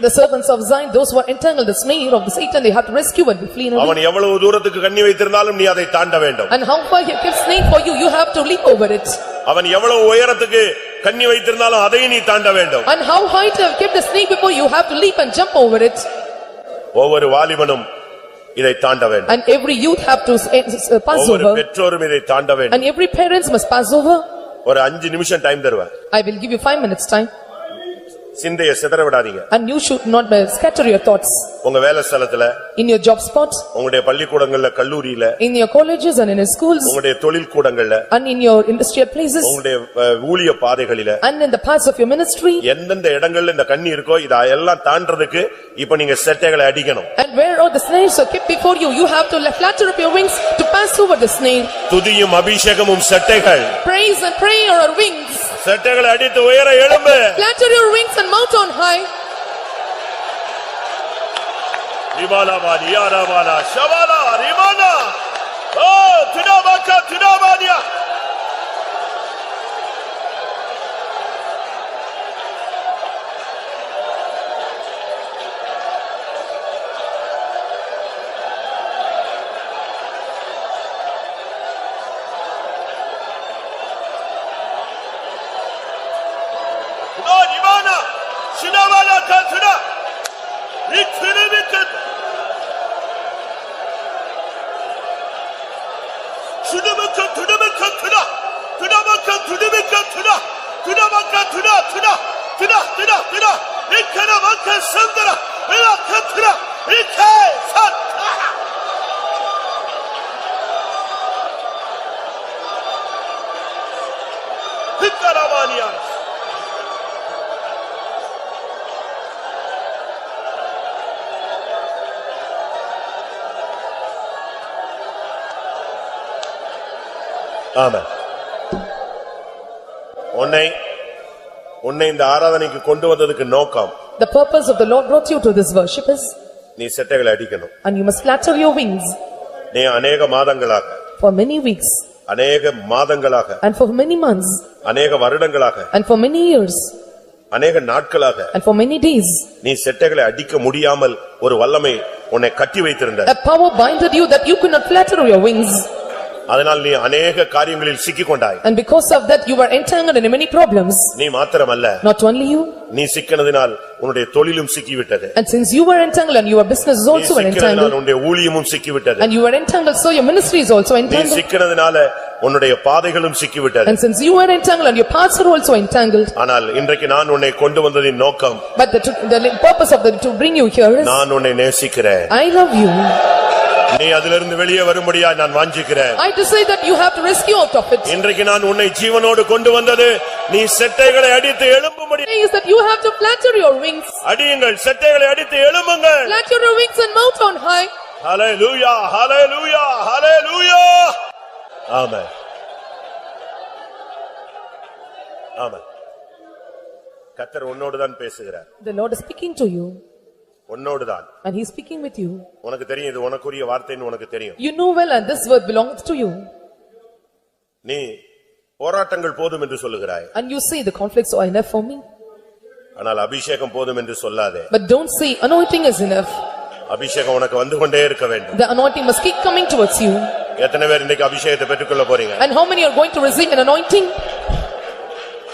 The servants of Zion, those who are entangled the snare of the Satan, they have to rescue and flee away. அவன் எவ்வளவு தூரத்துக்கு கண்ணி வைத்திருந்தாலும் நீ அதை தாண்ட வேண்டும். And how far he kept snare for you, you have to leap over it. அவன் எவ்வளவு உயரத்துக்கு கண்ணி வைத்திருந்தாலும் அதையும் நீ தாண்ட வேண்டும். And how high to have kept the snare before, you have to leap and jump over it. ஒவ்வொரு வாலிபனும் இதை தாண்ட வேண்டும். And every youth have to pass ஒவ்வொரு over. பெற்றோரும் இதை தாண்ட வேண்டும். And every parents must pass over. ஒரு 5 நிமிஷம் டைம் தருவேன். I will give you 5 minutes time. சிந்தையை சிதற விடாதீங்க. And you should not scatter your thoughts. உங்க வேலை ஸ்தலத்துல, in your job spot, உங்களுடைய பள்ளிக்கூடங்கள்ல, கல்லூரியில, in your colleges and in your schools, உங்களுடைய தொழில் கூடங்கள்ல, and in your industrial places, உங்களுடைய ஊழிய பாதைகளில, and in the paths of your ministry, எந்தெந்த இடங்கள்ல இந்த கண்ணி இருக்கோ இத எல்லாம் தாண்டறதுக்கு இப்ப நீங்க செட்டைகளை அடிக்கணும். and where all the snares are kept before you, you have to flatter up your wings to pass over the snare. துதியும் அபிஷேகமும் செட்டைகள். Praise and prayer are wings. செட்டைகளை அடித்து உயர எழும்பு. Flatter your wings and mount on high. ரிபாலாபா ரியாராபாலா ஷபாலா ரிமானா ஓ துனாபாக்கா துனாபானியா ஓ ரிமானா ஷினாபாலா கத்துனா இக்ஃபிரிபிக் Tudabaka tudabaka tuda tudabaka tudabaka tuda tudabaka tuda tuda tuda tuda tuda ikkarabaka sandara ilaka tuda ikke sat ikkarabaniya ஆமென். உன்னை இந்த ஆராதனைக்கு கொண்டு வந்ததுக்கு நோக்கம், The purpose of the Lord brought you to this worship is, நீ செட்டைகளை அடிக்கணும். and you must flatter your wings நீ அநேக மாதங்களாக, for many weeks, அநேக மாதங்களாக, and for many months, அநேக வருடங்களாக, and for many years, அநேக நாட்களாக and for many days, நீ செட்டைகளை அடிக்க முடியாமல் ஒரு வல்லமை உன்னை கட்டி வைத்திருந்த. a power binded you that you could not flatter your wings. அதனால் நீ அநேக காரியங்களில் சிக்கிக் கொண்டாய். And because of that you were entangled in many problems. நீ மாத்திரமல்ல, Not only you, நீ சிக்கினதினால் உன்னுடைய தொழிலும் சிக்கிவிட்டது. and since you were entangled and your business is also entangled, உன்னுடைய ஊழியமும் சிக்கிவிட்டது. and you were entangled, so your ministry is also நீ entangled. சிக்கினதினால உன்னுடைய பாதைகளும் சிக்கிவிட்டது. And since you were entangled and your paths are also entangled. ஆனால் இன்றைக்கு நான் உன்னை கொண்டு வந்ததின் நோக்கம், But the purpose of to bring you here is, நான் உன்னை நேசிக்கிறேன். I love you. நீ அதிலிருந்து வெளியே வரும்படியா நான் வாஞ்சிக்கிறேன். I to say that you have to rescue out of it. இன்றைக்கு நான் உன்னை ஜீவனோடு கொண்டு வந்தது நீ செட்டைகளை அடித்து எழும்பும்படி. Is that you have to flatter your wings. அடியுங்கள், செட்டைகளை அடித்து எழும்புங்கள். Flatter your wings and mount on high. ஹல்லேலூயா ஹல்லேலூயா ஹல்லேலூயா. ஆமென் ஆமென். கர்த்தர் உன்னோடு தான் பேசுகிறார். The Lord is speaking to you. உன்னோடு தான். And he is speaking with you. உனக்கு தெரியும் இது உனக்குரிய வார்த்தைன்னு உனக்கு தெரியும். You know well and this word belongs to you. நீ போராட்டங்கள் போதும் என்று சொல்லுகிறாய். And you say the conflicts are enough for me. ஆனால் அபிஷேகம் போதும் என்று சொல்லாதே. But don't say anointing is enough. அபிஷேகம் உனக்கு வந்து கொண்டே இருக்க வேண்டும். The anointing must keep coming towards you. எத்தனை பேர் இன்னைக்கு அபிஷேகத்தை பெற்றுக்கொள்ள போறீங்க? And how many are going to receive an anointing?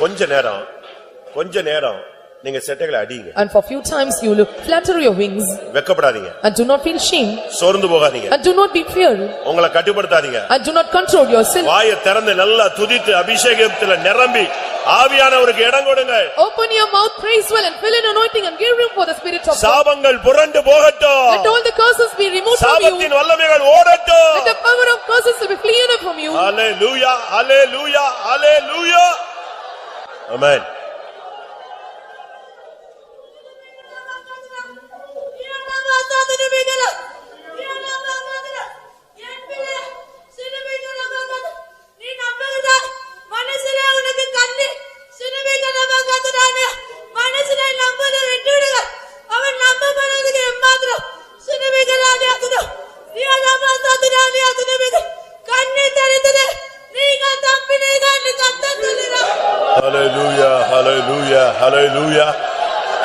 கொஞ்ச நேரம் நீங்க செட்டைகளை அடிங்க. And for few times you will flatter your wings. வெட்கப்படாதீங்க. And do not feel shame. சோர்ந்து போகாதீங்க. And do not be fear. உங்களை கட்டுப்படுத்தாதீங்க. And do not control yourself. வாயை திறந்து நல்லா துதித்து அபிஷேகத்துல நிரம்பி ஆவியானவருக்கு இடம் கொடுங்க. Open your mouth, praise well and fill in anointing and give room for the spirit of God. சாபங்கள் புரண்டு போகட்டும். Let all the curses be removed from you. சாபத்தின் வல்லமைகள் ஓடட்டும். Let the power of curses will be fleeing from you. ஹல்லேலூயா ஹல்லேலூயா ஹல்லேலூயா. ஆமென். மனசிலே உனக்கு கண்ணு சிறுவைகளை பார்க்கறானே மனசிலே நம்புறது விட்டு Hallelujah, hallelujah, hallelujah,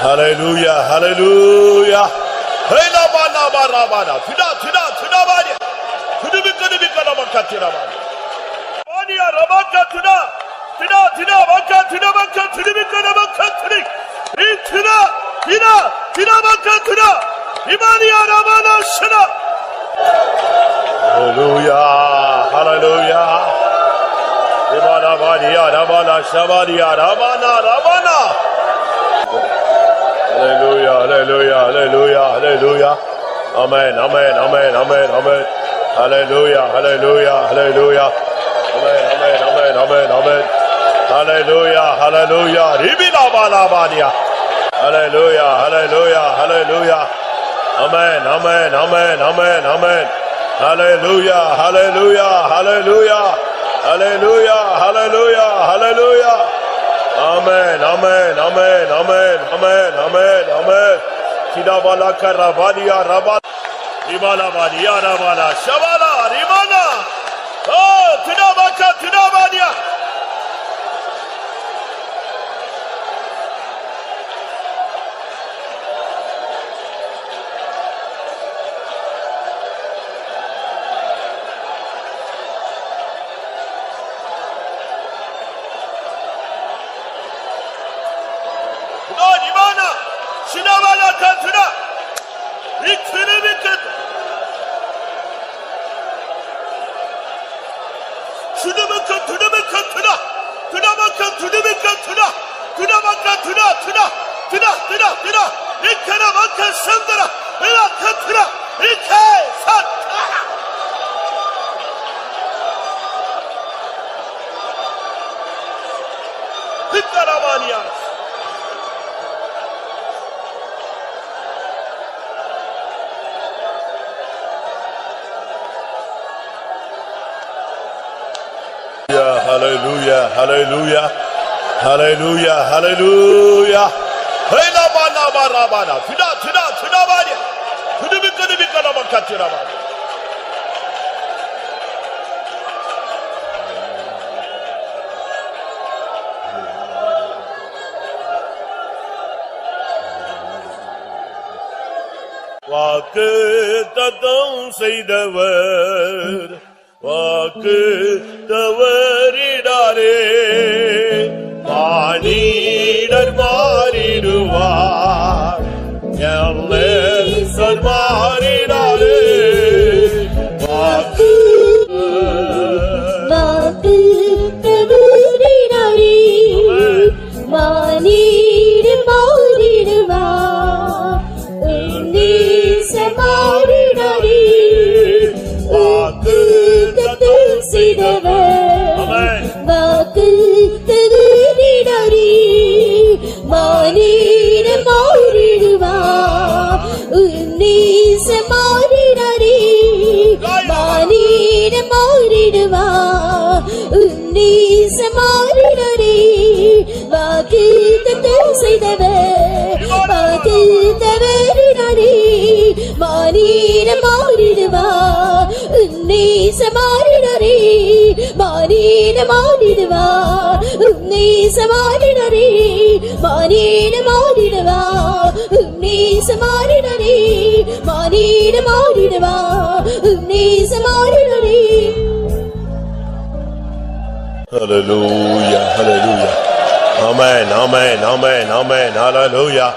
hallelujah, hallelujah. Hey la bana, tina bani. Kudubikana makatira bani. Bani rabaka tina baka, kudubikana makatri. Tina makatira. Imani rabana shana. Hallelujah, hallelujah. Ibana baniya rabana shabaniya rabana. Hallelujah, hallelujah, hallelujah, hallelujah. Amen, amen, amen, amen, amen. Hallelujah, hallelujah, hallelujah. Amen, amen, amen, amen, amen. Hallelujah, hallelujah. Ribila bala baniya. Hallelujah, hallelujah, hallelujah. Amen, amen, amen, amen, amen. Hallelujah, hallelujah, hallelujah. Hallelujah, hallelujah, hallelujah. Amen, amen, amen, amen, amen, amen, amen. Kidabala karabadiya rabala. Rimala badiya rabala. Shabala, rimana. Oh, tidabadiya. Hallelujah, hallelujah, hallelujah, hallelujah. Hey la bana, tina bani. Kudubikana makatira bani. வாக்கு தத்தம் செய்தவர் வாக்கு தவறிடாரே மானிடர் மாறிடுவார் எல்லேசர் மாறிடாரே வாக்கு தவறிடாரே மானிடர் மாறிடுவார் எல்லேசர் மாறிடாரே வாக்கு செய்தவர் வாக்கு தவறிடாரே மானிட மாறிடுவார் உன்னீச மாறிடாரே மானிட மாறிடுவார் உன்னீச மாறிடாரே வாக்கு செய்தவர் வாக்கு தவறிடாரே மானிட மாறிடுவார் உன்னீச மாறிடாரே மானிட மாறிடுவார் உன்னீச மாறிடாரே மானிட மாறிடுவார் உன்னீச மாறிடாரே மானிட மாறிடுவார் உன்னீச மாறிடாரே. Hallelujah, hallelujah. Amen, amen, amen, amen. Hallelujah.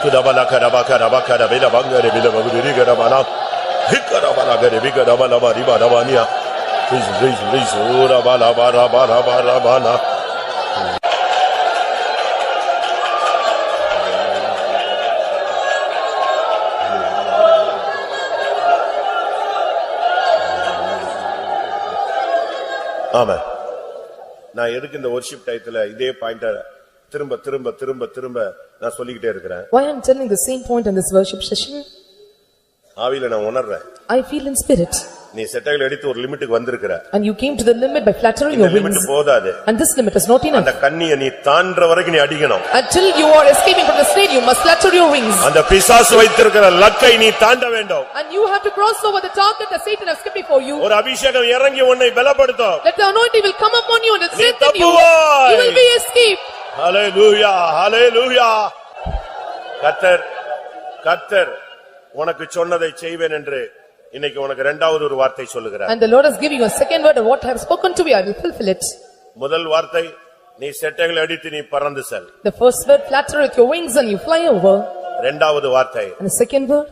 Kudabala kadabaka rabaka bila bangare bila baguri gadabala. Hikarabala gare bigadabala bariba rabania. Please, ora bala bara bara bara bana. Amen. நான் எதுக்கு இந்த worship டயத்துல இதே பாயிண்ட திரும்ப நான் சொல்லிக்கிட்டே இருக்கிறேன். Why I am telling the same point in this worship session? ஆவியில நான் உணர்றேன். I feel in spirit. நீ செட்டைகள் அடித்து ஒரு லிமிட்டுக்கு வந்திருக்கிற. And you came to the limit by flattering your limit wings. போதாது. And this limit is not enough. அந்த கண்ணியை நீ தாண்டற வரைக்கும் நீ அடிக்கணும். Until you are escaping from the snare, you must flatter your wings. அந்த பிசாசு வைத்திருக்கிற லக்கை நீ தாண்ட வேண்டும். And you have to cross over the target that Satan has kept before you. ஒரு அபிஷேகம் இறங்கி உன்னை பலப்படுத்தும். That the anointing will come upon you and will நீ strengthen you. தப்புவாய். You will be escaped. ஹalleluya ஹalleluya. கர்த்தர் உனக்கு சொன்னதை செய்வேன் என்று இன்னைக்கு உனக்கு இரண்டாவது ஒரு வார்த்தை சொல்லுகிறார். And the Lord has given you a second word of what I have spoken to you, I will fulfill it. முதல் வார்த்தை நீ செட்டைகள் அடித்து நீ பறந்து செல். The first word, flatter with your wings and you fly over. இரண்டாவது வார்த்தை And the second word,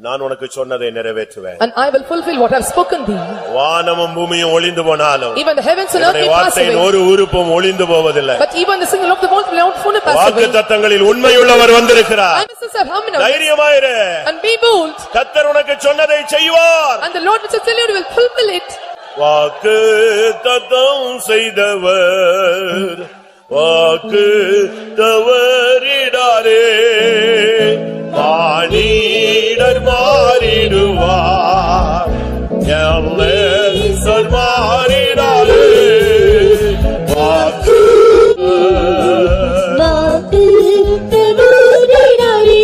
நான் உனக்கு சொன்னதை நிறைவேற்றுவேன். and I will fulfill what I have spoken thee. வானமும் பூமியும் ஒளிந்து போனாலும் Even the heavens and earth may pass வார்த்தையின் away. ஒரு உறுப்பும் ஒளிந்து போவதில்லை. But even the single of the mouth will not fully pass away. வாக்குத்தத்தங்களில் உண்மையுள்ளவர் வந்திருக்கிறார். I must have harmony. தைரியமாயிரு. And be bold. கர்த்தர் உனக்கு சொன்னதை செய்வார். And the Lord which I tell you will fulfill it. வாக்குத்தத்தம் செய்தவர் வாக்கு தவறிடாரே. மானிடர் மாறிடுவார் எல்லோர் மாறிடாரே. வாக்கு வாக்கு தவறிடாரே.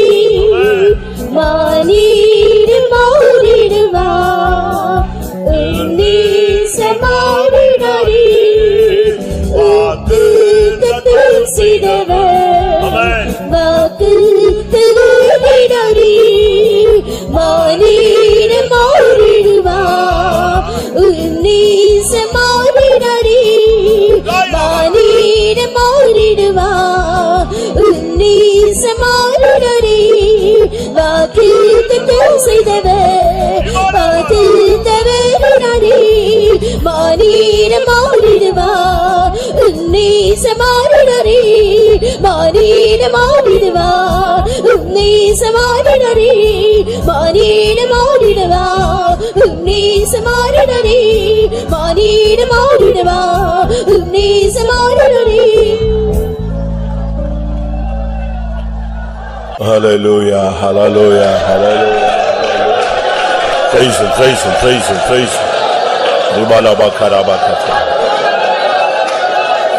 மானிடர் மாறிடுவார் நேசம் மாறிடாரே. வாக்கு தத்தம் செய்தவர் வாக்கு தவறிடாரே. மானிடர் மாறிடுவார் நேசம் மாறிடாரே. மானிடர் மாறிடுவார் நேசம் மாறிடாரே. வாக்கு தத்தம் செய்தவர் வாக்கு தவறிடாரே. மானிடர் மாறிடுவார் நேசம் மாறிடாரே. மானிடர் மாறிடுவார் நேசம் மாறிடாரே. மானிடர் மாறிடுவார் நேசம் மாறிடாரே. மானிடர் மாறிடுவார் நேசம் மாறிடாரே. Hallelujah, hallelujah, hallelujah. Praise him, praise him, praise him, praise him. Ribalabakarabakat.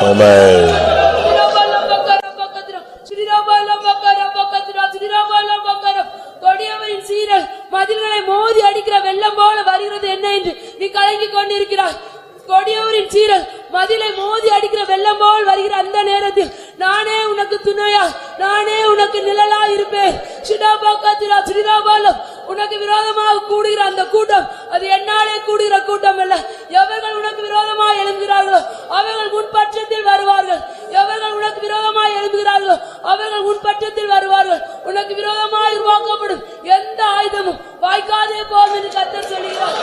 Amen. கொடியவரின் சீரல் மதில்களை மோதி அடிக்கிற வெள்ளம் போல வருகிறது என்ன என்று நீ கலங்கி கொண்டிருக்கிறாய். கொடியவரின் சீரல் மதிலை மோதி அடிக்கிற வெள்ளம் போல் வருகிற அந்த நேரத்தில் நானே உனக்கு துணையா நானே உனக்கு நிழலா இருப்பேன். உனக்கு விரோதமாக கூடுகிற அந்த கூட்டம் அது என்னாலே கூடுகிற கூட்டம் அல்ல. எவர்கள் உனக்கு விரோதமாக எழும்புகிறார்களோ அவர்கள் முன்பட்சத்தில் வருவார்கள். எவர்கள் உனக்கு விரோதமாக எழும்புகிறார்களோ அவர்கள் முன்பட்சத்தில் வருவார்கள். உனக்கு விரோதமாக உருவாக்கப்படும் எந்த ஆயுதமும் வாய்க்காதே போகும் என்று கர்த்தர் சொல்கிறார்.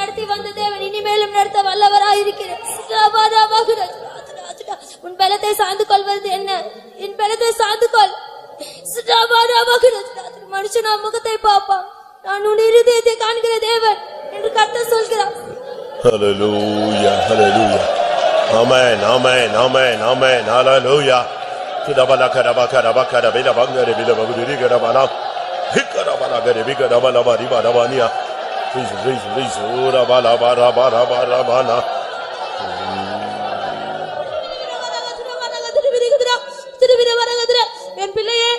நடத்தி வந்த தேவன் இனிமேலும் நடத்த வல்லவராயிருக்கிறேன். உன் பலத்தை சார்ந்து கொள்வது என்ன? என் பலத்தை சார்ந்து கொள். மனுஷனா முகத்தை பாப்பான், நான் உன் இருதயத்தை காண்கிற தேவன் என்று கர்த்தர் சொல்கிறார். Hallelujah, hallelujah. Amen, amen, amen, amen, hallelujah. Kidabalakarabakarabakara bila bangare bila bagudiri garabala. Hikarabala bika dabala bari barabania. Please, ora bala bara bara bara bana. என் பிள்ளையே,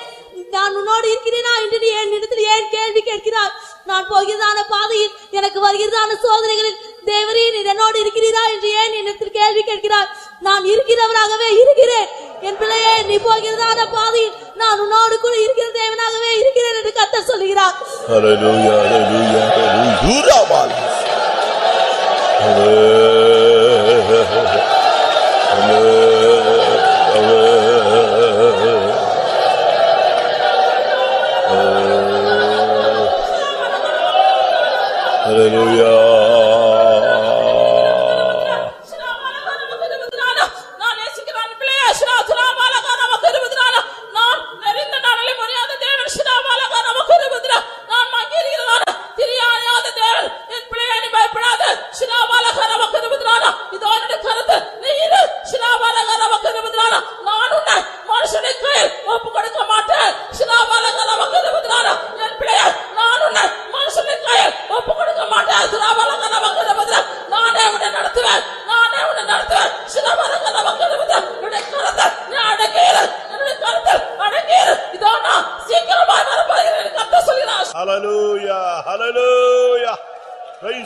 நான் உன்னோடு இருக்கிறேனா என்று நீ என்னிடத்தில் ஏன் கேள்வி கேட்கிறாய்? நான் போகிறதான பாதையில் எனக்கு வருகிறதான சோதனைகளில் தேவரே நீர் என்னோடு இருக்கிறீரா என்று ஏன் என்னிடத்தில் கேள்வி கேட்கிறாய்? நான் இருக்கிறவராகவே இருக்கிறேன். என் பிள்ளையே, நீ போகிறதான பாதையில் நான் உன்னோடு கூட இருக்கிற தேவனாகவே இருக்கிறேன் என்று கர்த்தர் சொல்கிறார். Hallelujah, hallelujah, hallelujah.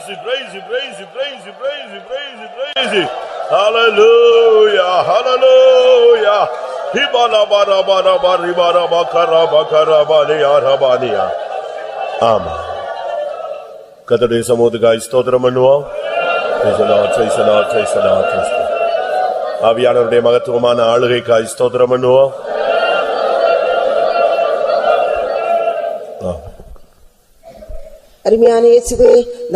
Him, praise Him, praise Him, praise Him, praise Him, praise Him, praise Him. Hallelujah, hallelujah. Hibala bara bara bari bara bakara bakara baliya rabaniya. Amen. கர்த்தருடைய சமூகத்துக்காய் ஸ்தோத்திரம் பண்ணுவோம். Praise the Lord, praise the Lord, praise the Lord, praise the Lord. ஆவியானவருடைய மகத்துவமான ஆளுகைக்காய் ஸ்தோத்திரம் பண்ணுவோம். அருமையான இயேசுவே,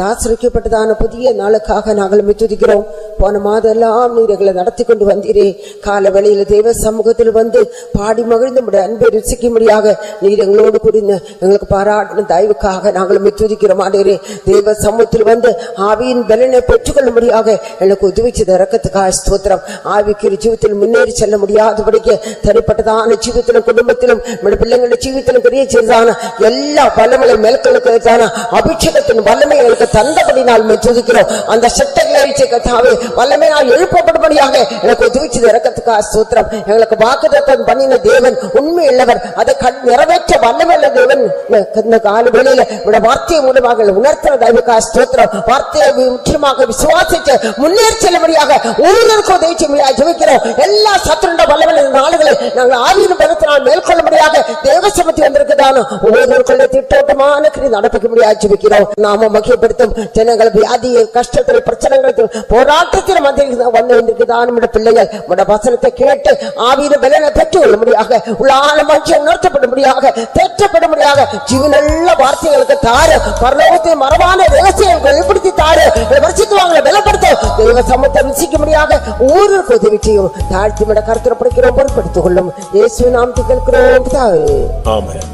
ஆசீர்வதிக்கப்பட்டதான புதிய நாளுக்காக நாங்கள் துதிக்கிறோம். போன மாதெல்லாம் நீர் எங்களை நடத்தி கொண்டு வந்தீரே. கால வேளையில் தேவ சமூகத்தில் வந்து பாடி மகிழ்ந்து உம்முடைய அன்பை ருசிக்கும்படியாக நீர் எங்களோடு கூடின எங்களுக்கு பாராட்டின தயவுக்காக நாங்கள் துதிக்கிறோம். ஆண்டவரே, தேவ சமூகத்தில் வந்து ஆவியின் பலனை பெற்றுக்கொள்ளும்படியாக எனக்கு உதவிச்சது இரக்கத்துக்காக ஸ்தோத்திரம். ஆவிக்குரிய ஜீவித்தில் முன்னேறி செல்ல முடியாதபடிக்கு தனிப்பட்டதான ஜீவித்திலும் குடும்பத்திலும் பிள்ளைங்களுடைய ஜீவித்திலும் பெரிய செய்தான எல்லா பலங்களை மேற்கொள்ளுக்கான அபிஷேகத்தின் வல்லமைகளுக்கு தந்தபடினால் துதிக்கிறோம். அந்த சட்டங்களை கத்தாவே வல்லமையால் எழுப்பப்படும்படியாக எனக்கு உதவிச்சது இரக்கத்துக்காக ஸ்தோத்திரம். எங்களுக்கு வாக்குத்தத்தம் பண்ணின தேவன் உண்மை உள்ளவர். அதை நிறைவேற்ற வல்லமையுள்ள தேவன் இந்த கால வேளையில வார்த்தை மூலமாக உணர்த்துற தயவுக்காக ஸ்தோத்திரம். வார்த்தையை முற்றிலுமாக விசுவாசித்து முன்னேறி செல்லும்படியாக ஒருவருக்கு உதவி செய்ய ஜெபிக்கிறோம். எல்லா சத்துருண்ட வல்லமையுள்ள நாடுகளை நாங்கள் ஆவியின் பலத்தினால் மேற்கொள்ளும்படியாக தேவ சமூகத்தில் வந்திருக்கிறதான ஒவ்வொருவருக்குள்ள திட்டோட்டமான கிரி நடப்பிக்க முடியாது ஜெபிக்கிறோம். நாம மகிழ்ப்படுத்தும் ஜனங்கள் வியாதி கஷ்டத்தில் பிரச்சனைகள் போராட்டத்தில் வந்திருக்கிறான் பிள்ளைகள் உடைய வசனத்தை கேட்டு ஆவியின் பலனை பெற்றுக் கொள்ளும்படியாக உள்ளான மகிழ்ச்சி உணர்த்தப்படும்படியாக தேற்றப்படும்படியாக ஜீவனுள்ள வார்த்தைகளுக்கு தாரு பரலோகத்தை மரபான ரகசியங்களை வெளிப்படுத்தி தாரு வருஷத்துவாங்களை பலப்படுத்த தெய்வ சமூகத்தை ருசிக்கும்படியாக ஊருக்கு உதவி செய்யும். தாழ்த்தி கருத்துப்படுக்கிறோம் பொருட்படுத்திக் கொள்ளும். இயேசு நாமத்தில் கேட்கிறோம். ஆமென்.